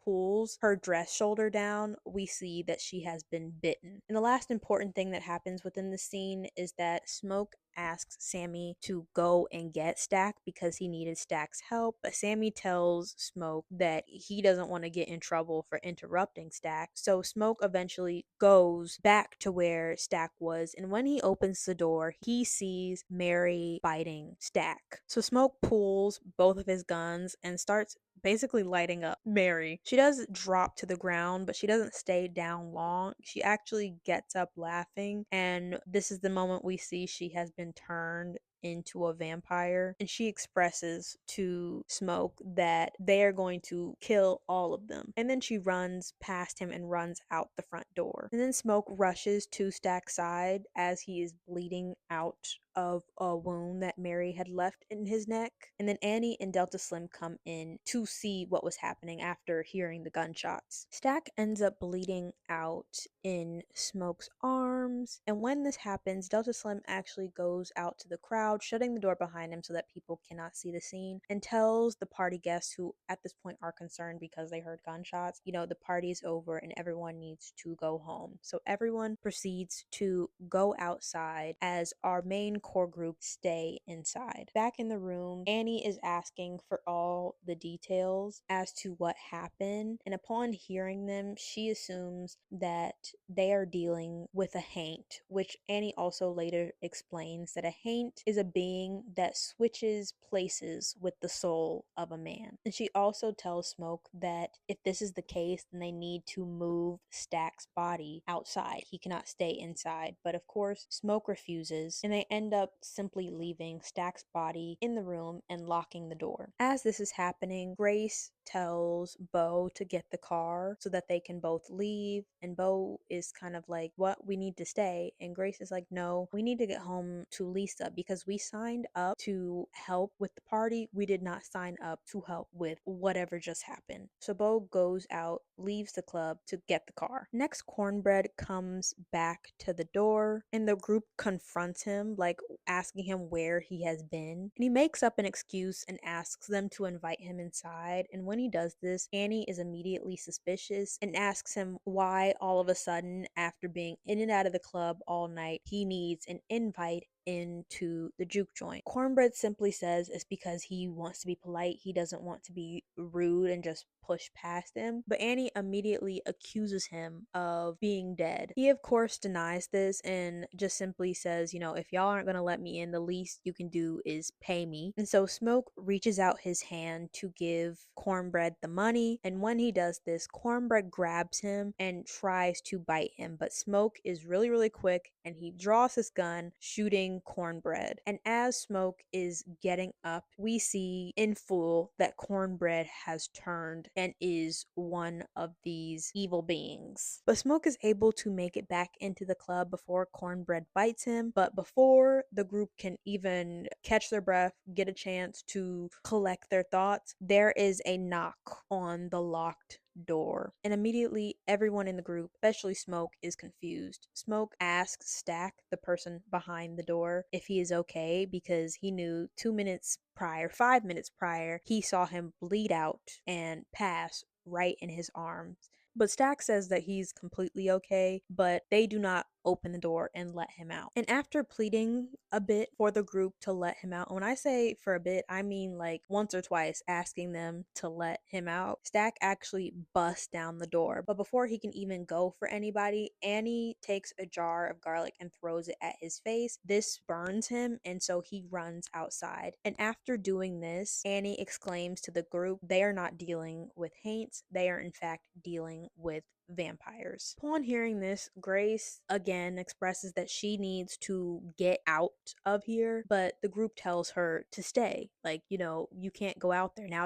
pulls her dress shoulder down, we see that she has been bitten. And the last important thing that happens within the scene is that Smoke asks Sammy to go and get Stack because he needed Stack's help. But Sammy tells Smoke that he doesn't want to get in trouble for interrupting Stack. So Smoke eventually goes back to where Stack was, and when he opens the door, he sees Mary biting Stack. So Smoke pulls both of his guns and starts basically lighting up Mary. She does drop to the ground, but she doesn't stay down long. She actually gets up laughing, and this is the moment we see she has been turned into a vampire, and she expresses to Smoke that they are going to kill all of them. And then she runs past him and runs out the front door. And then Smoke rushes to Stack's side as he is bleeding out of a wound that Mary had left in his neck. And then Annie and Delta Slim come in to see what was happening after hearing the gunshots. Stack ends up bleeding out in Smoke's arms, and when this happens, Delta Slim actually goes out to the crowd, shutting the door behind him so that people cannot see the scene, and tells the party guests, who at this point are concerned because they heard gunshots, the party's over and everyone needs to go home. So everyone proceeds to go outside as our main core group stay inside. Back in the room, Annie is asking for all the details as to what happened, and upon hearing them, she assumes that they are dealing with a haint, which Annie also later explains that a haint is a being that switches places with the soul of a man. And she also tells Smoke that if this is the case, then they need to move Stack's body outside. He cannot stay inside. But of course, Smoke refuses, and they end up simply leaving Stack's body in the room and locking the door. As this is happening, Grace tells Bo to get the car so that they can both leave, and Bo is kind of like, what, we need to stay? And Grace is like, no, we need to get home to Lisa because we signed up to help with the party. We did not sign up to help with whatever just happened. So Bo goes out, leaves the club to get the car. Next, Cornbread comes back to the door and the group confronts him, like asking him where he has been. And he makes up an excuse and asks them to invite him inside. And when he does this, Annie is immediately suspicious and asks him why all of a sudden, after being in and out of the club all night, he needs an invite into the juke joint. Cornbread simply says it's because he wants to be polite. He doesn't want to be rude and just push past him. But Annie immediately accuses him of being dead. He, of course, denies this and just simply says, if y'all aren't going to let me in, the least you can do is pay me. And so Smoke reaches out his hand to give Cornbread the money. And when he does this, Cornbread grabs him and tries to bite him. But Smoke is really, really quick and he draws his gun, shooting Cornbread. And as Smoke is getting up, we see in full that Cornbread has turned and is one of these evil beings. But Smoke is able to make it back into the club before Cornbread bites him. But before the group can even catch their breath, get a chance to collect their thoughts, there is a knock on the locked door. And immediately everyone in the group, especially Smoke, is confused. Smoke asks Stack, the person behind the door, if he is okay because he knew 5 minutes prior, he saw him bleed out and pass right in his arms. But Stack says that he's completely okay, but they do not open the door and let him out. And after pleading a bit for the group to let him out, when I say for a bit, I mean like once or twice asking them to let him out, Stack actually busts down the door. But before he can even go for anybody, Annie takes a jar of garlic and throws it at his face. This burns him, and so he runs outside. And after doing this, Annie exclaims to the group they are not dealing with haints, they are in fact dealing with vampires. Upon hearing this, Grace again expresses that she needs to get out of here, but the group tells her to stay. Like, you can't go out there. Now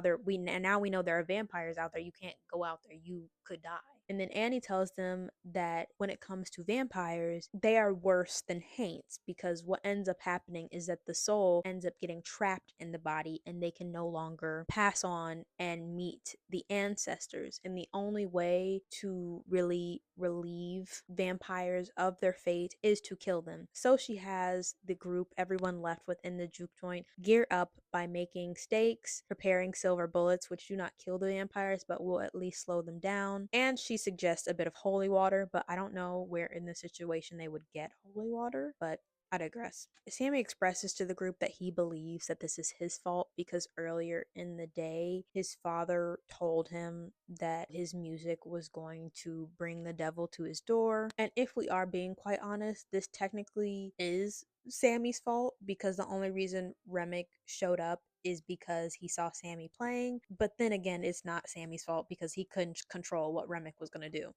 we know there are vampires out there. You can't go out there. You could die. And then Annie tells them that when it comes to vampires, they are worse than haints because what ends up happening is that the soul ends up getting trapped in the body and they can no longer pass on and meet the ancestors. And the only way to really relieve vampires of their fate is to kill them. So she has the group, everyone left within the juke joint, gear up by making stakes, preparing silver bullets, which do not kill the vampires but will at least slow them down. And she suggests a bit of holy water, but I don't know where in the situation they would get holy water, but I digress. Sammy expresses to the group that he believes that this is his fault because earlier in the day, his father told him that his music was going to bring the devil to his door. And if we are being quite honest, this technically is Sammy's fault because the only reason Remick showed up is because he saw Sammy playing. But then again, it's not Sammy's fault because he couldn't control what Remick was going to do.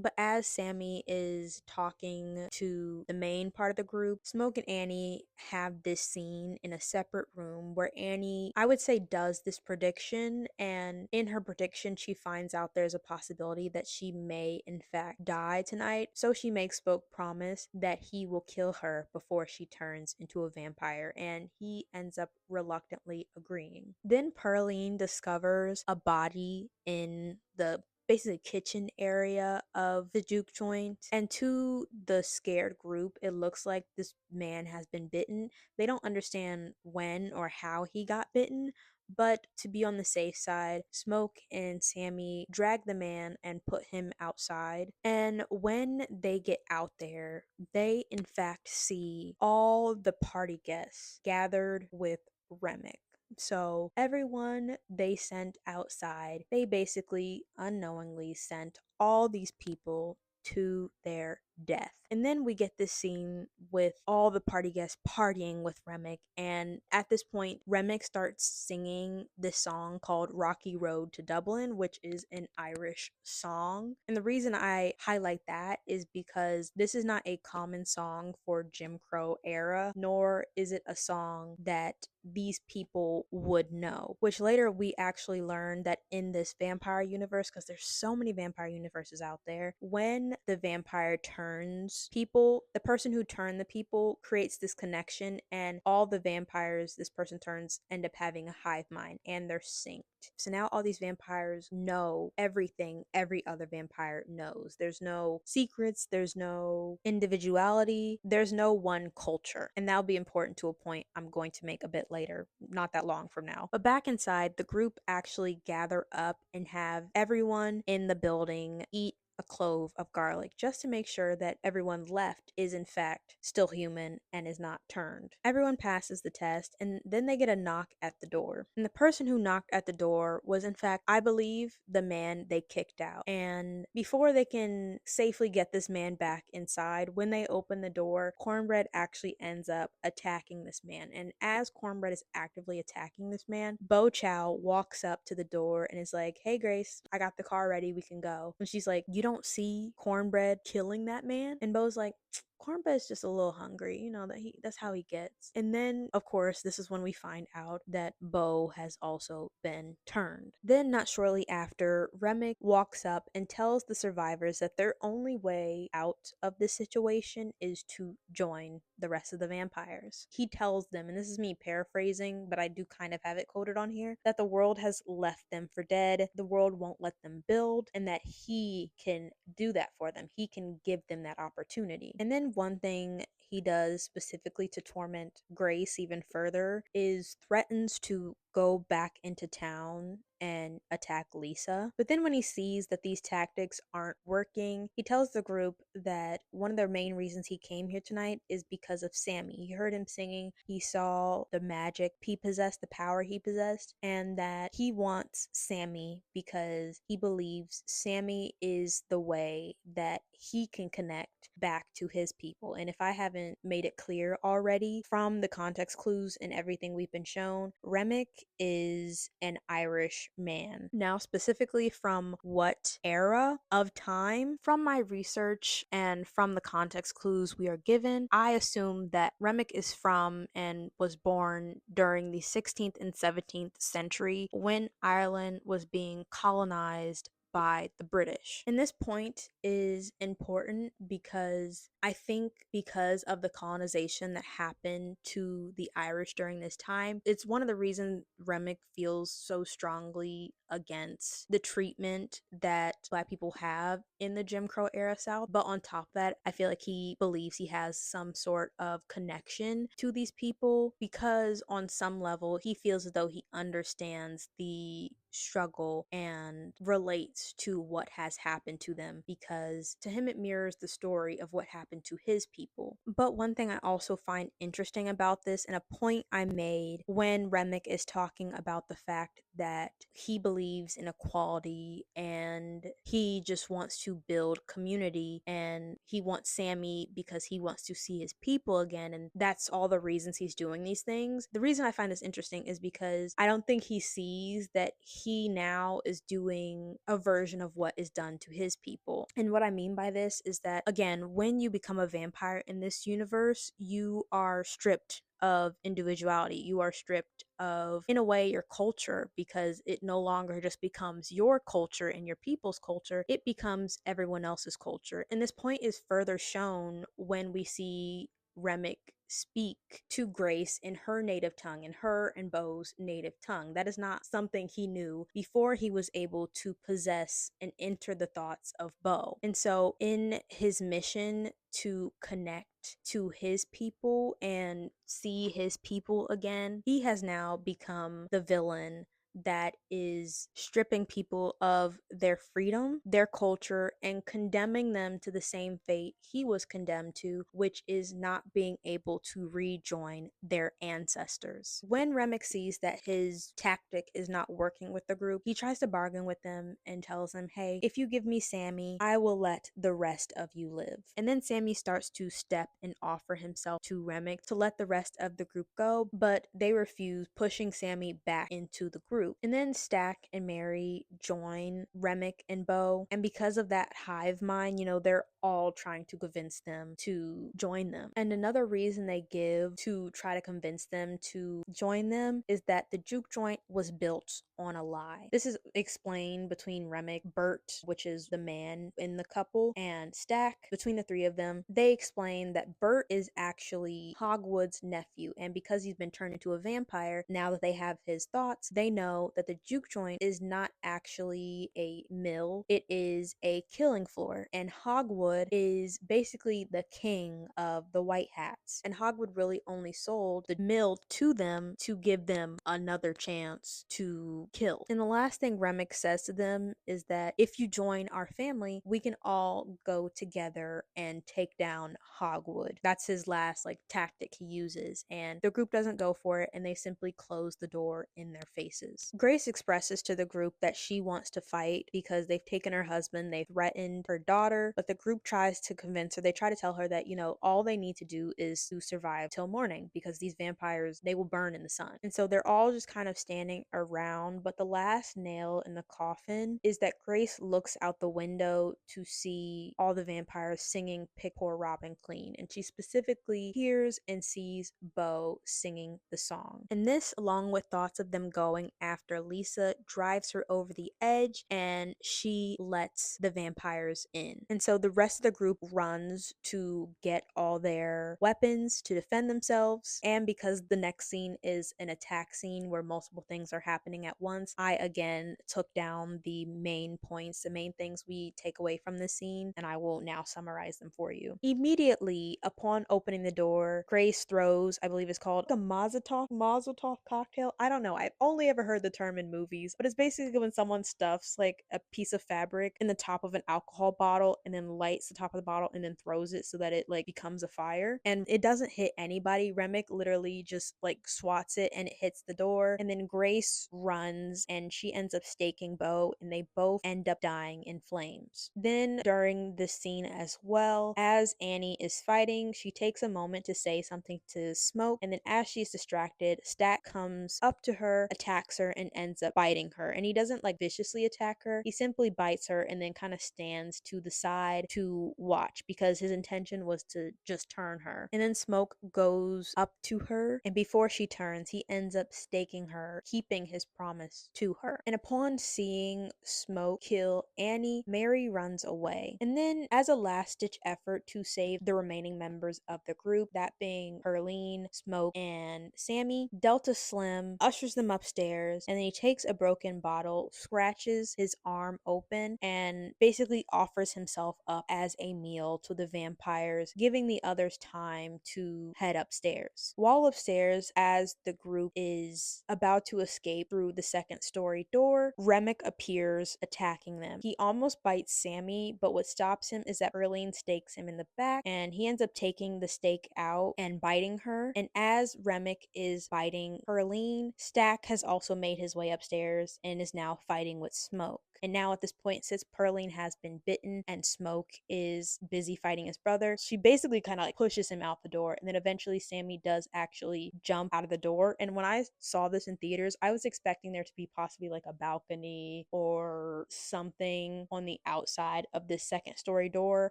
But as Sammy is talking to the main part of the group, Smoke and Annie have this scene in a separate room where Annie, I would say, does this prediction. And in her prediction, she finds out there's a possibility that she may, in fact, die tonight. So she makes Smoke promise that he will kill her before she turns into a vampire. And he ends up reluctantly agreeing. Then Pearline discovers a body in the basically kitchen area of the juke joint, and to the scared group it looks like this man has been bitten. They don't understand when or how he got bitten, but to be on the safe side, Smoke and Sammy drag the man and put him outside. And when they get out there, they in fact see all the party guests gathered with Remick. So everyone they sent outside, they basically unknowingly sent all these people to their death. And then we get this scene with all the party guests partying with Remick. And at this point, Remick starts singing this song called Rocky Road to Dublin, which is an Irish song. And the reason I highlight that is because this is not a common song for Jim Crow era, nor is it a song that these people would know, which later we actually learned that in this vampire universe, because there's so many vampire universes out there, when the vampire turns people, the person who turned the people creates this connection, and all the vampires this person turns end up having a hive mind and they're synced. So now all these vampires know everything every other vampire knows. There's no secrets, there's no individuality, there's no one culture. And that'll be important to a point I'm going to make a bit later, not that long from now. But back inside, the group actually gather up and have everyone in the building eat a clove of garlic just to make sure that everyone left is in fact still human and is not turned. Everyone passes the test and then they get a knock at the door. And the person who knocked at the door was in fact, I believe, the man they kicked out. And before they can safely get this man back inside, when they open the door, Cornbread actually ends up attacking this man. And as Cornbread is actively attacking this man, Bo Chow walks up to the door and is like, "Hey Grace, I got the car ready, we can go." And she's like, "You don't see Cornbread killing that man?" And Bo's like, "Cornbread's just a little hungry, you know, that's how he gets." And then of course this is when we find out that Bo has also been turned. Then not shortly after, Remick walks up and tells the survivors that their only way out of this situation is to join the rest of the vampires. He tells them, and this is me paraphrasing, but I do kind of have it quoted on here, that the world has left them for dead, the world won't let them build, and that he can do that for them. He can give them that opportunity. And then one thing he does specifically to torment Grace even further is threatens to go back into town and attack Lisa. But then when he sees that these tactics aren't working, he tells the group that one of the main reasons he came here tonight is because of Sammy. He heard him singing, he saw the magic he possessed, the power he possessed, and that he wants Sammy because he believes Sammy is the way that he can connect back to his people. And if I haven't made it clear already from the context clues and everything we've been shown, Remick is an Irish man. Now, specifically from what era of time, from my research and from the context clues we are given, I assume that Remick is from and was born during the 16th and 17th century when Ireland was being colonized by the British. And this point is important because I think because of the colonization that happened to the Irish during this time, it's one of the reasons Remick feels so strongly against the treatment that Black people have in the Jim Crow era South. But on top of that, I feel like he believes he has some sort of connection to these people because on some level he feels as though he understands the struggle and relates to what has happened to them because to him it mirrors the story of what happened to his people. But one thing I also find interesting about this, and a point I made when Remick is talking about the fact that he believes in equality and he just wants to build community, and he wants Sammy because he wants to see his people again, and that's all the reasons he's doing these things. The reason I find this interesting is because I don't think he sees that he now is doing a version of what is done to his people. And what I mean by this is that, again, when you become a vampire in this universe, you are stripped of individuality. You are stripped of, in a way, your culture, because it no longer just becomes your culture and your people's culture, it becomes everyone else's culture. And this point is further shown when we see Remick speak to Grace in her native tongue, in her and Bo's native tongue. That is not something he knew before he was able to possess and enter the thoughts of Bo. And so, in his mission to connect to his people and see his people again, he has now become the villain that is stripping people of their freedom, their culture, and condemning them to the same fate he was condemned to, which is not being able to rejoin their ancestors. When Remick sees that his tactic is not working with the group, he tries to bargain with them and tells them, hey, if you give me Sammy, I will let the rest of you live. And then Sammy starts to step and offer himself to Remick to let the rest of the group go, but they refuse, pushing Sammy back into the group. And then Stack and Mary join Remick and Bo, and because of that hive mind, they're all trying to convince them to join them. And another reason they give to try to convince them to join them is that the juke joint was built on a lie. This is explained between Remick, Bert, which is the man in the couple, and Stack. Between the three of them, they explain that Bert is actually Hogwood's nephew, and because he's been turned into a vampire, now that they have his thoughts, they know that the juke joint is not actually a mill, it is a killing floor, and Hogwood is basically the king of the White Hats, and Hogwood really only sold the mill to them to give them another chance to kill. And the last thing Remick says to them is that if you join our family, we can all go together and take down Hogwood. That's his last tactic he uses, and the group doesn't go for it, and they simply close the door in their faces. Grace expresses to the group that she wants to fight because they've taken her husband, they've threatened her daughter, but the group tries to convince her, they try to tell her that, all they need to do is to survive till morning, because these vampires, they will burn in the sun. And so they're all just kind of standing around, but the last nail in the coffin is that Grace looks out the window to see all the vampires singing Pick Poor Robin Clean, and she specifically hears and sees Bo singing the song. And this, along with thoughts of them going after Lisa, drives her over the edge, and she lets the vampires in. And so the rest of the group runs to get all their weapons to defend themselves, and because the next scene is an attack scene where multiple things are happening at once, I again took down the main points, the main things we take away from this scene, and I will now summarize them for you. Immediately upon opening the door, Grace throws, I believe it's called a Mazel Tov cocktail. I don't know. I've only ever heard the term in movies, but it's basically when someone stuffs a piece of fabric in the top of an alcohol bottle and then lights the top of the bottle and then throws it so that it becomes a fire. And it doesn't hit anybody. Remick literally just swats it and it hits the door. And then Grace runs and she ends up staking Bo, and they both end up dying in flames. Then during this scene as well, as Annie is fighting, she takes a moment to say something to Smoke, and then as she's distracted, Stack comes up to her, attacks her, and ends up biting her. And he doesn't viciously attack her, he simply bites her and then kind of stands to the side to watch, because his intention was to just turn her. And then Smoke goes up to her, and before she turns, he ends up staking her, keeping his promise to her. And upon seeing Smoke kill Annie, Mary runs away. And then, as a last-ditch effort to save the remaining members of the group, that being Perline, Smoke, and Sammy, Delta Slim ushers them upstairs, and then he takes a broken bottle, scratches his arm open, and basically offers himself up as a meal to the vampires, giving the others time to head upstairs. While upstairs, as the group is about to escape through the second story door, Remick appears, attacking them. He almost bites Sammy, but what stops him is that Perline stakes him in the back, and he ends up taking the stake out and biting her. And as Remick is biting Perline, Stack has also made his way upstairs and is now fighting with Smoke. And now at this point, since Pearline has been bitten and Smoke is busy fighting his brother, she basically kind of like pushes him out the door. And then eventually Sammy does actually jump out of the door. And when I saw this in theaters, I was expecting there to be possibly like a balcony or something on the outside of this second story door.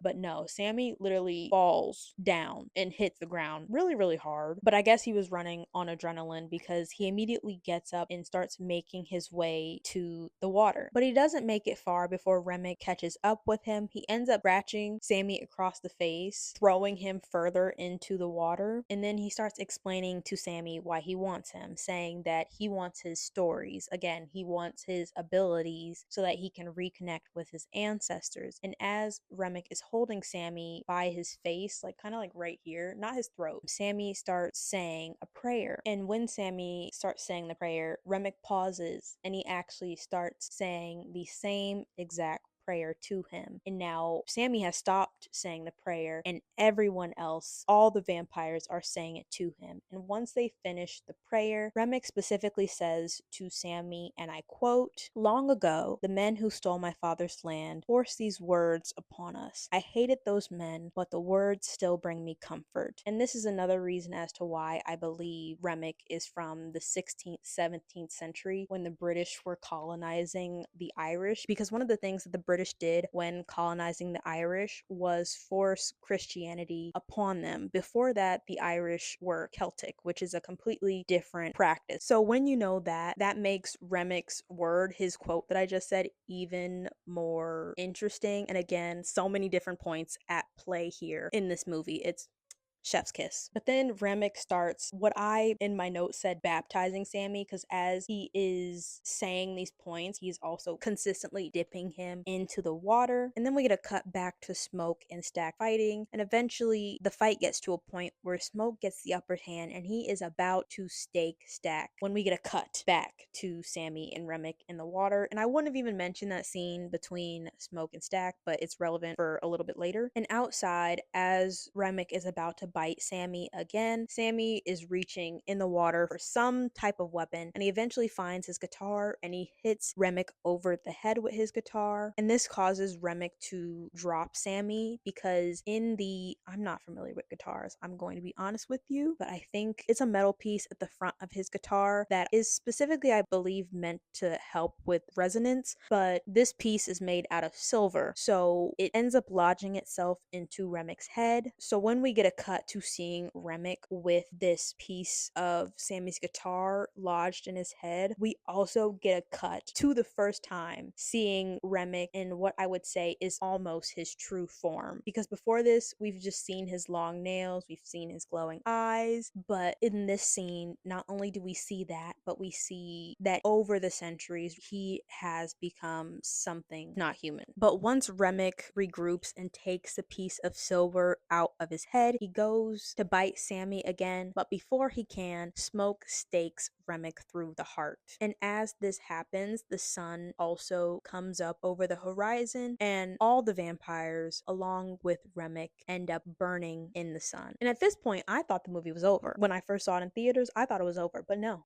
But no, Sammy literally falls down and hits the ground really, really hard. But I guess he was running on adrenaline because he immediately gets up and starts making his way to the water. But he doesn't make it far before Remick catches up with him. He ends up scratching Sammy across the face, throwing him further into the water. And then he starts explaining to Sammy why he wants him, saying that he wants his stories. Again, he wants his abilities so that he can reconnect with his ancestors. And as Remick is holding Sammy by his face, like kind of like right here, not his throat, Sammy starts saying a prayer. And when Sammy starts saying the prayer, Remick pauses and he actually starts saying the same exact prayer to him. And now Sammy has stopped saying the prayer, and everyone else, all the vampires, are saying it to him. And once they finish the prayer, Remick specifically says to Sammy, and I quote, "Long ago, the men who stole my father's land forced these words upon us. I hated those men, but the words still bring me comfort." And this is another reason as to why I believe Remick is from the 16th, 17th century when the British were colonizing the Irish, because one of the things that the British did when colonizing the Irish was force Christianity upon them. Before that, the Irish were Celtic, which is a completely different practice. So when you know that, that makes Remick's word, his quote that I just said, even more interesting. And again, so many different points at play here in this movie. It's chef's kiss. But then Remick starts what I in my notes said baptizing Sammy, because as he is saying these points, he's also consistently dipping him into the water. And then we get a cut back to Smoke and Stack fighting, and eventually the fight gets to a point where Smoke gets the upper hand and he is about to stake Stack when we get a cut back to Sammy and Remick in the water. And I wouldn't have even mentioned that scene between Smoke and Stack, but it's relevant for a little bit later. And outside, as Remick is about to bite Sammy again, Sammy is reaching in the water for some type of weapon, and he eventually finds his guitar and he hits Remick over the head with his guitar. And this causes Remick to drop Sammy because I'm not familiar with guitars, I'm going to be honest with you, but I think it's a metal piece at the front of his guitar that is specifically, I believe, meant to help with resonance, but this piece is made out of silver, so it ends up lodging itself into Remick's head. So when we get a cut to seeing Remick with this piece of Sammy's guitar lodged in his head, we also get a cut to the first time seeing Remick in what I would say is almost his true form. Because before this, we've just seen his long nails, we've seen his glowing eyes, but in this scene, not only do we see that, but we see that over the centuries, he has become something not human. But once Remick regroups and takes the piece of silver out of his head, he goes to bite Sammy again, but before he can, Smoke stakes Remick through the heart. And as this happens, the sun also comes up over the horizon, and all the vampires, along with Remick, end up burning in the sun. And at this point, I thought the movie was over. When I first saw it in theaters, I thought it was over, but no,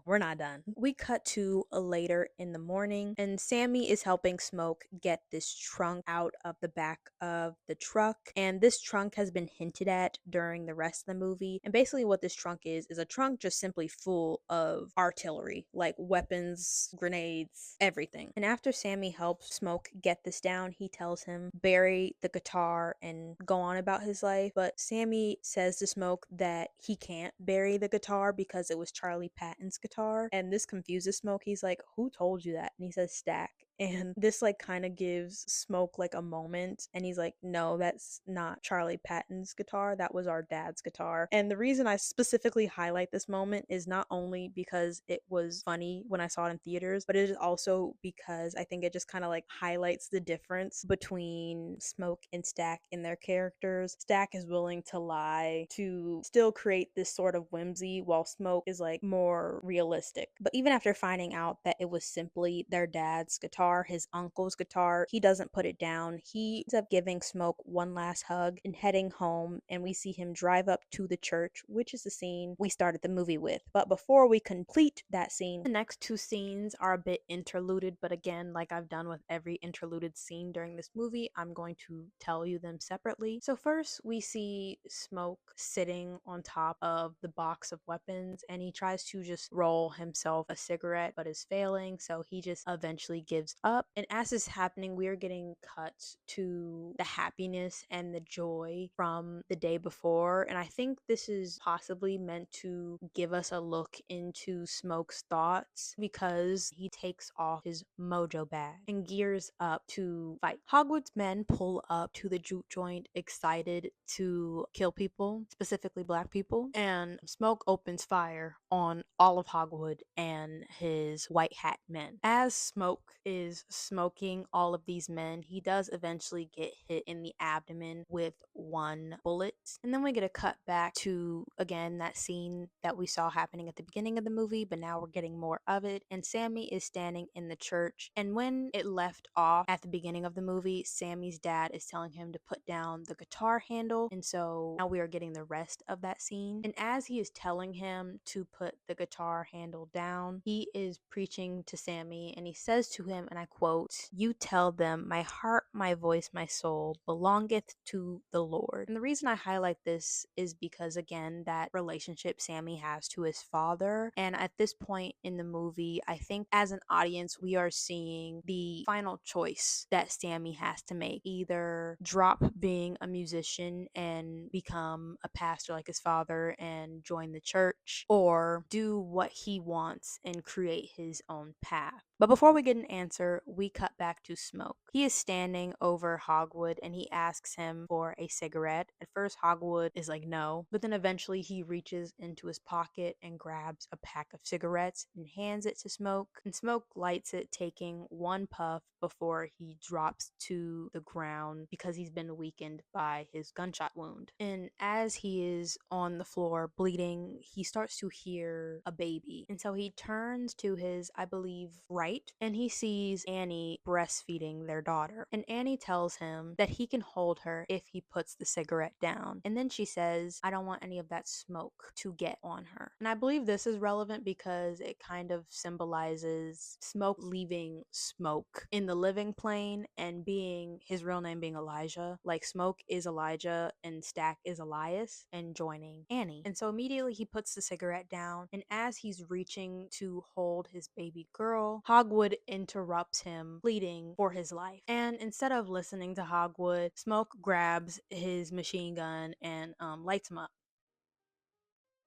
we're not done. We cut to a later in the morning, and Sammy is helping Smoke get this trunk out of the back of the truck, and this trunk has been hinted at during the rest of the movie. And basically what this trunk is a trunk just simply full of artillery, like weapons, grenades, everything. And after Sammy helps Smoke get this down, he tells him bury the guitar and go on about his life. But Sammy says to Smoke that he can't bury the guitar because it was Charlie Patton's guitar, and this confuses Smoke. He's like, "Who told you that?" And he says, "Stack." And this like kind of gives Smoke like a moment, and he's like, "No, that's not Charlie Patton's guitar, that was our dad's guitar." And the reason I specifically highlight this moment is not only because it was funny when I saw it in theaters, but it is also because I think it just kind of like highlights the difference between Smoke and Stack in their characters. Stack is willing to lie to still create this sort of whimsy, while Smoke is like more realistic. But even after finding out that it was simply their dad's guitar, guitar, his uncle's guitar. He doesn't put it down. He ends up giving Smoke one last hug and heading home, and we see him drive up to the church, which is the scene we started the movie with. But before we complete that scene, the next two scenes are a bit interluded, but again, like I've done with every interluded scene during this movie, I'm going to tell you them separately. So first, we see Smoke sitting on top of the box of weapons, and he tries to just roll himself a cigarette, but is failing, so he just eventually gives up. And as this is happening, we are getting cuts to the happiness and the joy from the day before, and I think this is possibly meant to give us a look into Smoke's thoughts, because he takes off his mojo bag and gears up to fight. Hogwood's men pull up to the juke joint excited to kill people, specifically black people, and Smoke opens fire on all of Hogwood and his white hat men. As Smoke is smoking all of these men, he does eventually get hit in the abdomen with one bullet. And then we get a cut back to, again, that scene that we saw happening at the beginning of the movie, but now we're getting more of it. And Sammy is standing in the church. And when it left off at the beginning of the movie, Sammy's dad is telling him to put down the guitar handle. And so now we are getting the rest of that scene. And as he is telling him to put the guitar handle down, he is preaching to Sammy, and he says to him, and I quote, "You tell them, my heart, my voice, my soul belongeth to the Lord." And the reason I highlight this is because, again, that relationship Sammy has to his father. And at this point in the movie, I think as an audience, we are seeing the final choice that Sammy has to make: either drop being a musician and become a pastor like his father and join the church, or do what he wants and create his own path. But before we get an answer, we cut back to Smoke. He is standing over Hogwood and he asks him for a cigarette. At first, Hogwood is like, no, but then eventually he reaches into his pocket and grabs a pack of cigarettes and hands it to Smoke. And Smoke lights it, taking one puff before he drops to the ground because he's been weakened by his gunshot wound. And as he is on the floor bleeding, he starts to hear a baby. And so he turns to his, I believe, right, and he sees Annie breastfeeding their daughter. And Annie tells him that he can hold her if he puts the cigarette down. And then she says, "I don't want any of that smoke to get on her." And I believe this is relevant because it kind of symbolizes Smoke leaving Smoke in the living plane and being his real name being Elijah. Like, Smoke is Elijah and Stack is Elias, and joining Annie. And so immediately he puts the cigarette down, and as he's reaching to hold his baby girl, Hogwood interrupts him, pleading for his life. And instead of listening to Hogwood, Smoke grabs his machine gun and lights him up.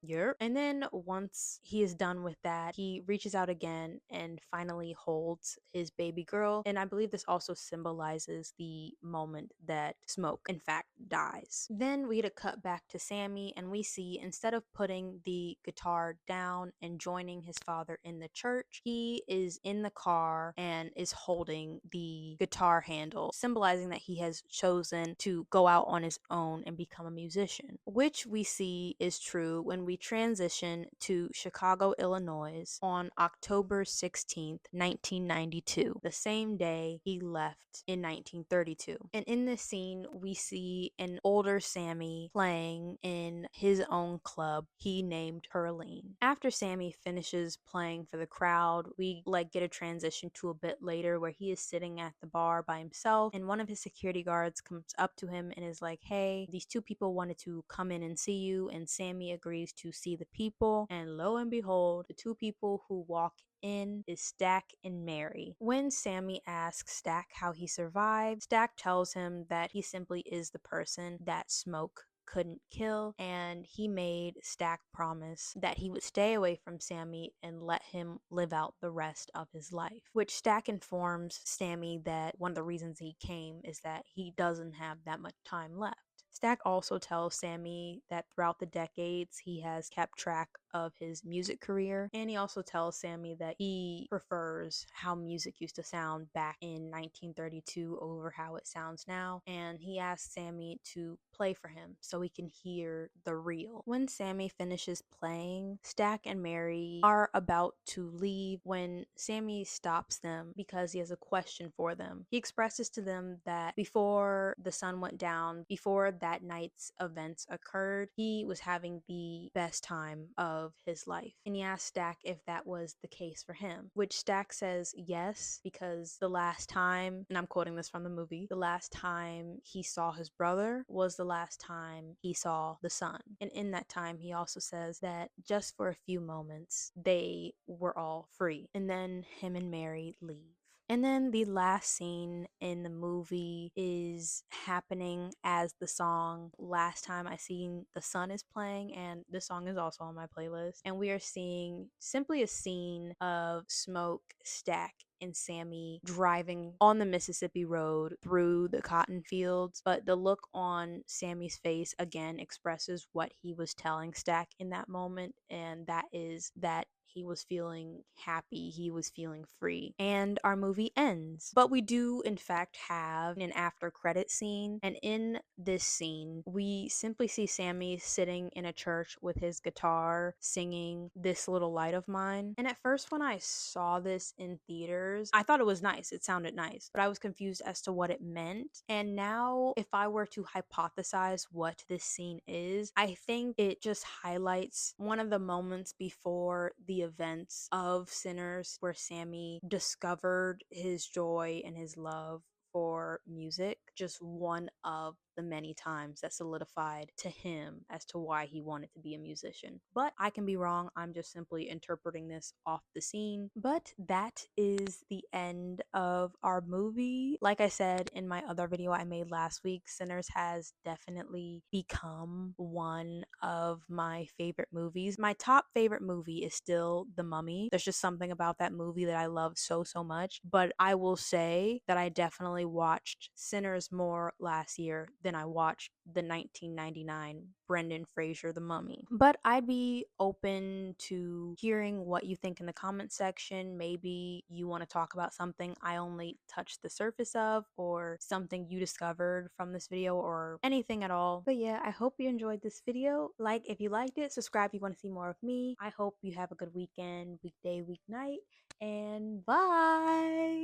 Yep. And then once he is done with that, he reaches out again and finally holds his baby girl. And I believe this also symbolizes the moment that Smoke, in fact, dies. Then we get a cut back to Sammy, and we see, instead of putting the guitar down and joining his father in the church, he is in the car and is holding the guitar handle, symbolizing that he has chosen to go out on his own and become a musician, which we see is true when we transition to Chicago, Illinois on October 16th, 1992, the same day he left in 1932. And in this scene, we see an older Sammy playing in his own club he named Perline. After Sammy finishes playing for the crowd, we get a transition to a bit later where he is sitting at the bar by himself, and one of his security guards comes up to him and is like, "Hey, these two people wanted to come in and see you." And Sammy agrees to see the people, and lo and behold, the two people who walk in is Stack and Mary. When Sammy asks Stack how he survived, Stack tells him that he simply is the person that Smoke couldn't kill, and he made Stack promise that he would stay away from Sammy and let him live out the rest of his life, which Stack informs Sammy that one of the reasons he came is that he doesn't have that much time left. Stack also tells Sammy that throughout the decades he has kept track of his music career, and he also tells Sammy that he prefers how music used to sound back in 1932 over how it sounds now, and he asks Sammy to play for him so he can hear the real. When Sammy finishes playing, Stack and Mary are about to leave when Sammy stops them because he has a question for them. He expresses to them that before the sun went down, before that night's events occurred, he was having the best time of his life. And he asks Stack if that was the case for him, which Stack says yes, because the last time, and I'm quoting this from the movie, the last time he saw his brother was the last time he saw the sun. And in that time, he also says that just for a few moments, they were all free. And then him and Mary leave. And then the last scene in the movie is happening as the song Last Time I Seen the Sun is playing, and this song is also on my playlist. And we are seeing simply a scene of Smoke, Stack, and Sammy driving on the Mississippi Road through the cotton fields. But the look on Sammy's face again expresses what he was telling Stack in that moment, and that is that he was feeling happy, he was feeling free. And our movie ends. But we do, in fact, have an after credit scene. And in this scene, we simply see Sammy sitting in a church with his guitar singing This Little Light of Mine. And at first, when I saw this in theaters, I thought it was nice. It sounded nice. But I was confused as to what it meant. And now, if I were to hypothesize what this scene is, I think it just highlights one of the moments before the events of Sinners where Sammy discovered his joy and his love for music, just one of the many times that solidified to him as to why he wanted to be a musician. But I can be wrong. I'm just simply interpreting this off the scene. But that is the end of our movie. Like I said in my other video I made last week, Sinners has definitely become one of my favorite movies. My top favorite movie is still The Mummy. There's just something about that movie that I love so much. But I will say that I definitely watched Sinners more last year than I watched the 1999 Brendan Fraser The Mummy. But I'd be open to hearing what you think in the comment section. Maybe you want to talk about something I only touched the surface of, or something you discovered from this video, or anything at all. But yeah, I hope you enjoyed this video. Like if you liked it, subscribe if you want to see more of me. I hope you have a good weekend, weekday, weeknight, and bye!